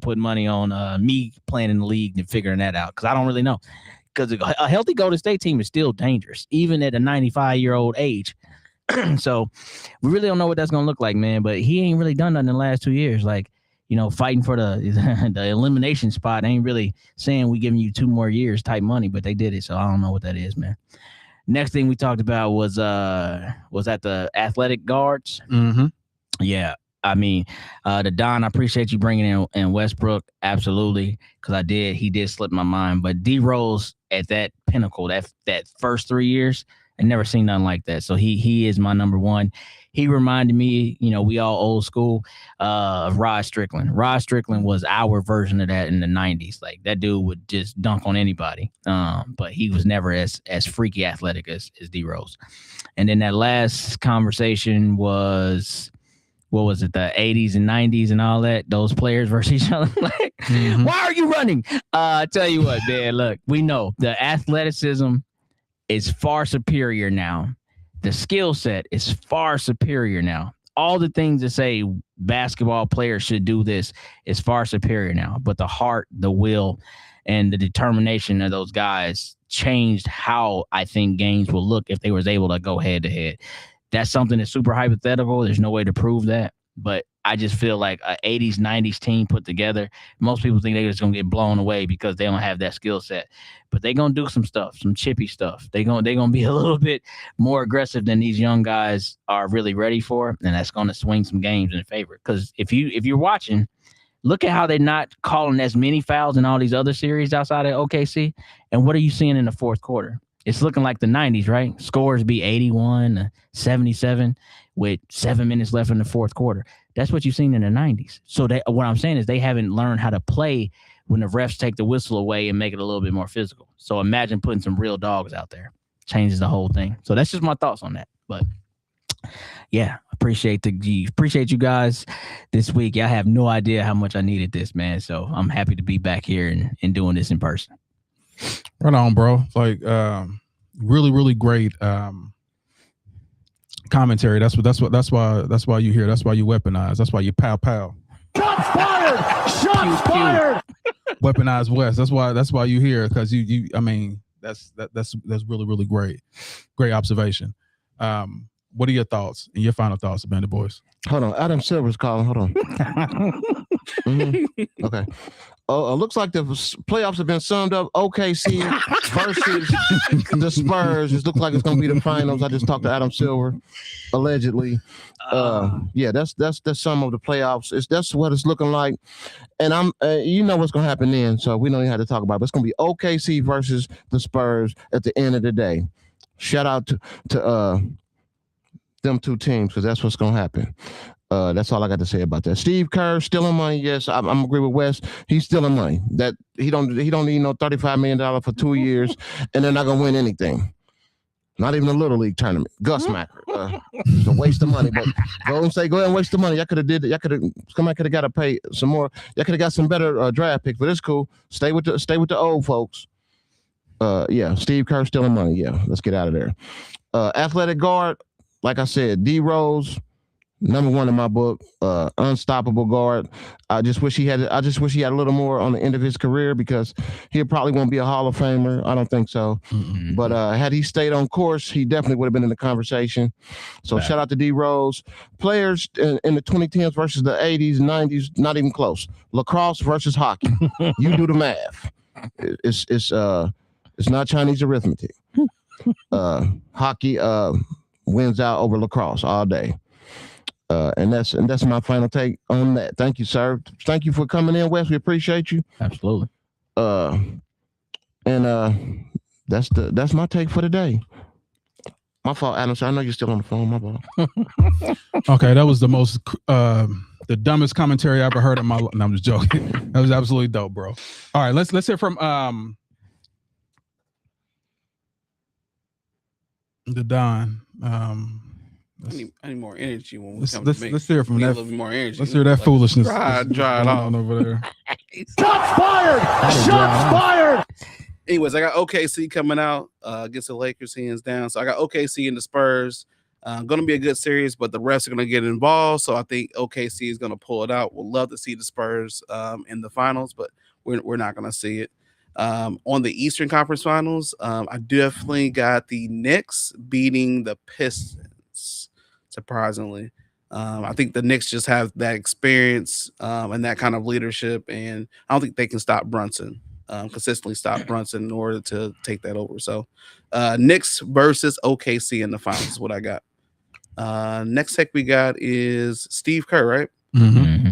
putting money on me playing in the league than figuring that out, because I don't really know. Because a healthy Golden State team is still dangerous, even at a 95-year-old age. So we really don't know what that's gonna look like, man. But he ain't really done nothing in the last 2 years. Like, fighting for the elimination spot ain't really saying we giving you 2 more years type money, but they did it. So I don't know what that is, man. Next thing we talked about was at the athletic guards. Yeah. I mean, the Don, I appreciate you bringing in Westbrook. Absolutely. Because he did slip my mind. But D Rose at that pinnacle, that first 3 years, I never seen nothing like that. So he is my number one. He reminded me, we all old school, of Rod Strickland. Rod Strickland was our version of that in the 90s. Like that dude would just dunk on anybody. But he was never as freaky athletic as D Rose. And then that last conversation was, what was it, the 80s and 90s and all that, those players versus each other. Like, why are you running? I tell you what, man, look, we know the athleticism is far superior now. The skill set is far superior now. All the things that say basketball players should do this is far superior now. But the heart, the will, and the determination of those guys changed how I think games will look if they was able to go head to head. That's something that's super hypothetical. There's no way to prove that. But I just feel like an 80s, 90s team put together, most people think they're just going to get blown away because they don't have that skill set. But they're going to do some stuff, some chippy stuff. They're going to be a little bit more aggressive than these young guys are really ready for, and that's going to swing some games in favor. Because if you're watching, look at how they're not calling as many fouls in all these other series outside of OKC. And what are you seeing in the fourth quarter? It's looking like the 90s, right? Scores be 81-77 with 7 minutes left in the fourth quarter. That's what you've seen in the 90s. So what I'm saying is they haven't learned how to play when the refs take the whistle away and make it a little bit more physical. So imagine putting some real dogs out there. Changes the whole thing. So that's just my thoughts on that. But yeah, appreciate you guys this week. I have no idea how much I needed this, man. So I'm happy to be back here and doing this in person. Right on, bro. Like really, really great commentary. That's why you hear. That's why you weaponize. That's why you pow. Shots fired! Shots fired! Weaponize West. That's why you hear, because you I mean that's really, really great observation. What are your thoughts and your final thoughts, Bandit Boys? Hold on, Adam Silver's calling. Hold on. Okay. Looks like the playoffs have been summed up. OKC versus the Spurs. It looks like it's going to be the finals. I just talked to Adam Silver, allegedly. Yeah, that's the sum of the playoffs. That's what it's looking like. And I'm, you know what's going to happen then. So we don't even have to talk about it. But it's going to be OKC versus the Spurs at the end of the day. Shout out to them two teams, because that's what's going to happen. That's all I got to say about that. Steve Kerr stealing money. Yes, I'm agree with Wes. He's stealing money. That he don't need no $35 million for 2 years, and they're not gonna win anything. Not even a little league tournament. Gus Macker. It's a waste of money. But go ahead and waste the money. Y'all could have did it. Y'all could have. Somebody could have got to pay some more. Y'all could have got some better draft picks. But it's cool. Stay with the old folks. Yeah, Steve Kerr stealing money. Yeah, let's get out of there. Athletic guard. Like I said, D Rose. Number one in my book, unstoppable guard. I just wish he had a little more on the end of his career, because he probably won't be a Hall of Famer. I don't think so. Mm-hmm. But had he stayed on course, he definitely would have been in the conversation. So shout out to D Rose. Players in the 2010s versus the 80s, 90s, not even close. Lacrosse versus hockey. You do the math. It's not Chinese arithmetic. Hockey wins out over lacrosse all day. And that's my final take on that. Thank you, sir. Thank you for coming in, Wes. We appreciate you. Absolutely. And that's my take for today. My fault, Adam. I know you're still on the phone. My fault. Okay, that was the most the dumbest commentary I ever heard in my life. No, I'm just joking. That was absolutely dope, bro. All right, let's hear from the Don. I need more energy when we come to me. Let's hear from that. A little bit more energy. Let's hear that foolishness. Dry it off over there. Shots fired! Shots fired! Anyways, I got OKC coming out against the Lakers, hands down. So I got OKC and the Spurs. Going to be a good series, but the refs are going to get involved. So I think OKC is going to pull it out. We'll love to see the Spurs in the finals, but we're not going to see it. On the Eastern Conference Finals, I definitely got the Knicks beating the Pistons. Surprisingly, I think the Knicks just have that experience and that kind of leadership, and I don't think they can stop Brunson, consistently stop Brunson in order to take that over. So, Knicks versus OKC in the finals is what I got. Next take we got is Steve Kerr, right? Mm-hmm.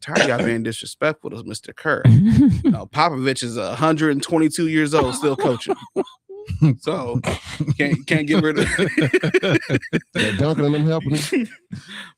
Tired of y'all being disrespectful to Mr. Kerr. Popovich is 122 years old, still coaching. So can't get rid of Duncan and them helping him.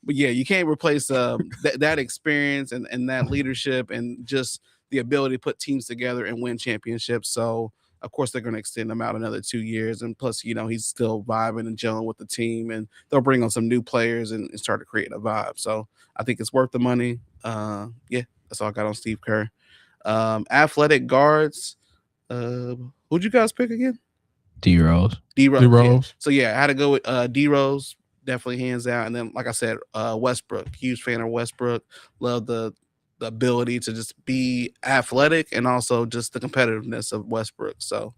But yeah, you can't replace that experience and that leadership and just the ability to put teams together and win championships. So of course they're going to extend him out another 2 years, and plus he's still vibing and gelling with the team, and they'll bring on some new players and start to create a vibe. So I think it's worth the money. Yeah, that's all I got on Steve Kerr. Athletic guards. Who'd you guys pick again? D Rose. Yeah. So yeah, I had to go with D Rose, definitely hands out. And then, like I said, Westbrook. Huge fan of Westbrook. Love the ability to just be athletic and also just the competitiveness of Westbrook. So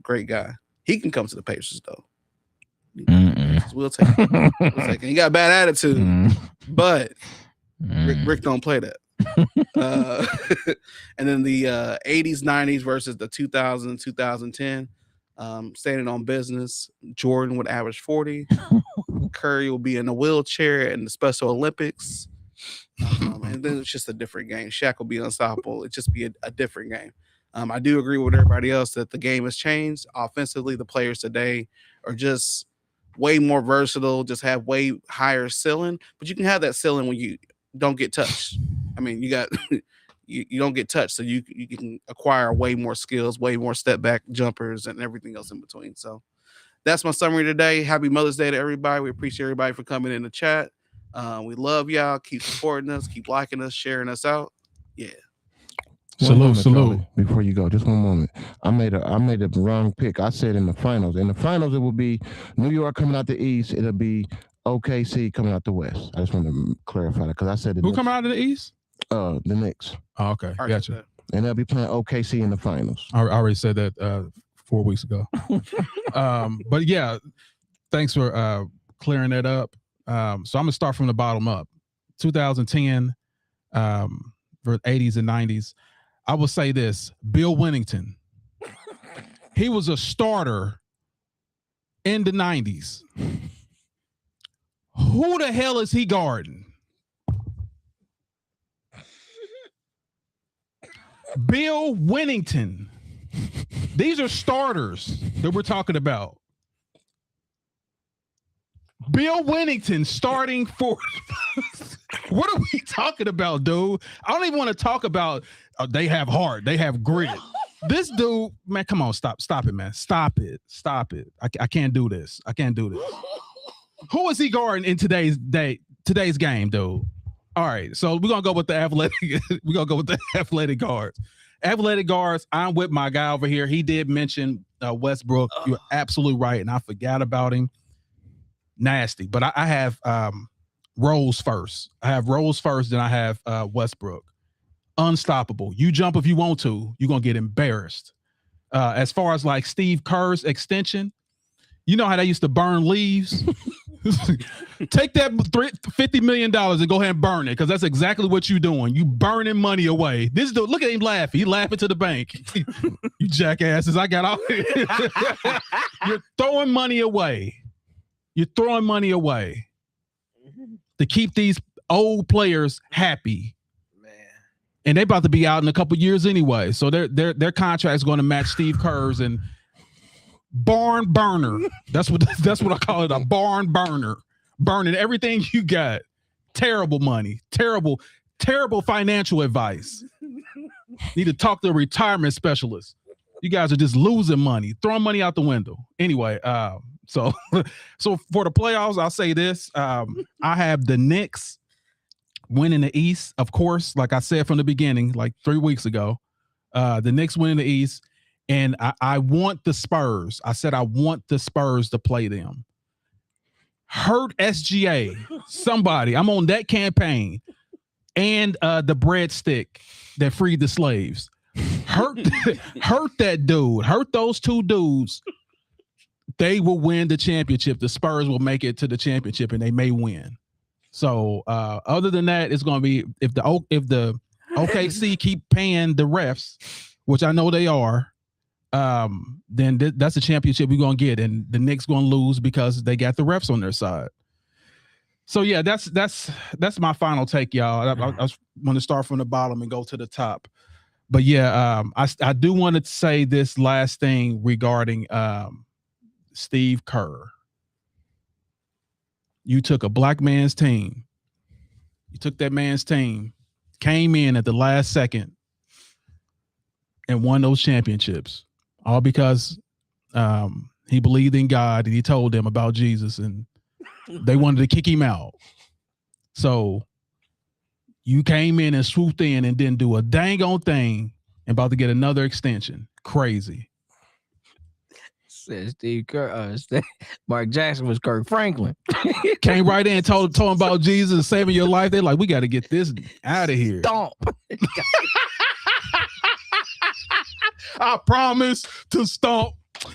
great guy. He can come to the Pacers though. We'll take it. He got a bad attitude, but Rick don't play that. And then the 80s, 90s versus the 2000s, 2010. Standing on business, Jordan would average 40. Curry will be in a wheelchair in the Special Olympics. And then it's just a different game. Shaq will be unstoppable. It just be a different game. I do agree with everybody else that the game has changed. Offensively, the players today are just way more versatile, just have way higher ceiling. But you can have that ceiling when you don't get touched. I mean, you got you don't get touched, so you can acquire way more skills, way more step back jumpers, and everything else in between. So that's my summary today. Happy Mother's Day to everybody. We appreciate everybody for coming in the chat. We love y'all. Keep supporting us. Keep liking us, sharing us out. Yeah. Salute. Charlie, before you go, just one moment. I made a wrong pick. I said in the finals. In the finals, it will be New York coming out the East. It'll be OKC coming out the West. I just want to clarify that because I said who coming out of the East? The Knicks. Oh, okay, gotcha. And they'll be playing OKC in the finals. I already said that 4 weeks ago. But yeah, thanks for clearing that up. So I'm gonna start from the bottom up. 2010, for 80s and 90s. I will say this: Bill Wennington. He was a starter in the 90s. Who the hell is he guarding? Bill Wennington. These are starters that we're talking about. Bill Wennington starting for. What are we talking about, dude? I don't even want to talk about they have heart, they have grit. This dude, man, come on, stop it, man. Stop it. I can't do this. Who is he guarding in today's game, dude? All right, so we're gonna go with the athletic. We're gonna go with the athletic guards. Athletic guards. I'm with my guy over here. He did mention Westbrook. You're absolutely right, and I forgot about him. Nasty, but I have Rose first. I have Rose first, then I have Westbrook. Unstoppable. You jump if you want to, you're gonna get embarrassed. As far as like Steve Kerr's extension, you know how they used to burn leaves. Take that $50 million and go ahead and burn it, because that's exactly what you're doing. You burning money away. This dude, look at him laughing. He laughing to the bank. You jackasses! I got off. You're throwing money away. You're throwing money away to keep these old players happy. Man. And they're about to be out in a couple years anyway. So their contract is going to match Steve Kerr's, and barn burner. That's what I call it, a barn burner. Burning everything you got. Terrible money. Terrible financial advice. Need to talk to a retirement specialist. You guys are just losing money, throwing money out the window. Anyway, so for the playoffs, I'll say this. I have the Knicks winning the East, of course, like I said from the beginning, like 3 weeks ago. The Knicks winning the East, and I want the Spurs. I said I want the Spurs to play them. Hurt SGA, somebody. I'm on that campaign. And the breadstick that freed the slaves. Hurt that dude. Hurt those two dudes. They will win the championship. The Spurs will make it to the championship, and they may win. So other than that, it's going to be if the OKC keep paying the refs, which I know they are, then that's a championship we're going to get, and the Knicks going to lose because they got the refs on their side. So yeah, that's my final take, y'all. I want to start from the bottom and go to the top. But yeah, I do want to say this last thing regarding Steve Kerr. You took a black man's team. You took that man's team, came in at the last second, and won those championships, all because he believed in God and he told them about Jesus, and they wanted to kick him out. So you came in and swooped in and didn't do a dang on thing and about to get another extension. Crazy. Said Steve Kerr. Mark Jackson was Kirk Franklin. Came right in and told him about Jesus and saving your life. They're like, we got to get this out of here. Stomp. I promise to stomp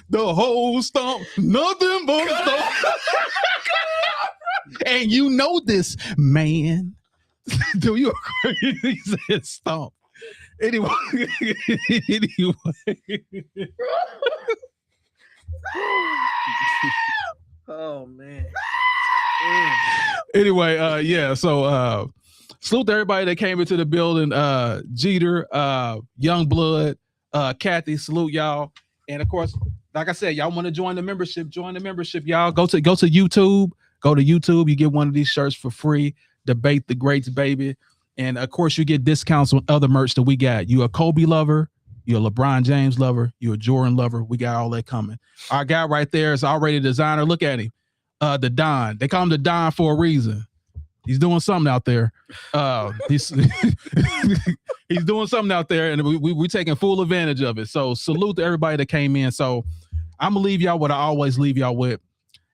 the whole stomp, nothing but stomp. And you know this, man. Do you agree? He said stomp. Anyway. Oh man. Anyway, yeah. So salute to everybody that came into the building. Jeter, Youngblood, Kathy, salute y'all. And of course, like I said, y'all want to join the membership, y'all. Go to YouTube. Go to YouTube. You get one of these shirts for free. Debate the Greats, baby. And of course, you get discounts on other merch that we got. You a Kobe lover, you're a LeBron James lover, you're a Jordan lover. We got all that coming. Our guy right there is already a designer. Look at him. The Don. They call him the Don for a reason. He's doing something out there. He's doing something out there, and we taking full advantage of it. So salute to everybody that came in. So I'm gonna leave y'all what I always leave y'all with.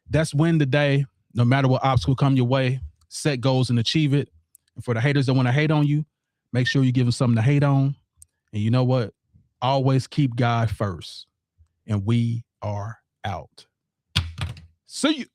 That's win the day. No matter what obstacle come your way, set goals and achieve it. And for the haters that want to hate on you, make sure you give them something to hate on. And you know what? Always keep God first. And we are out. See you.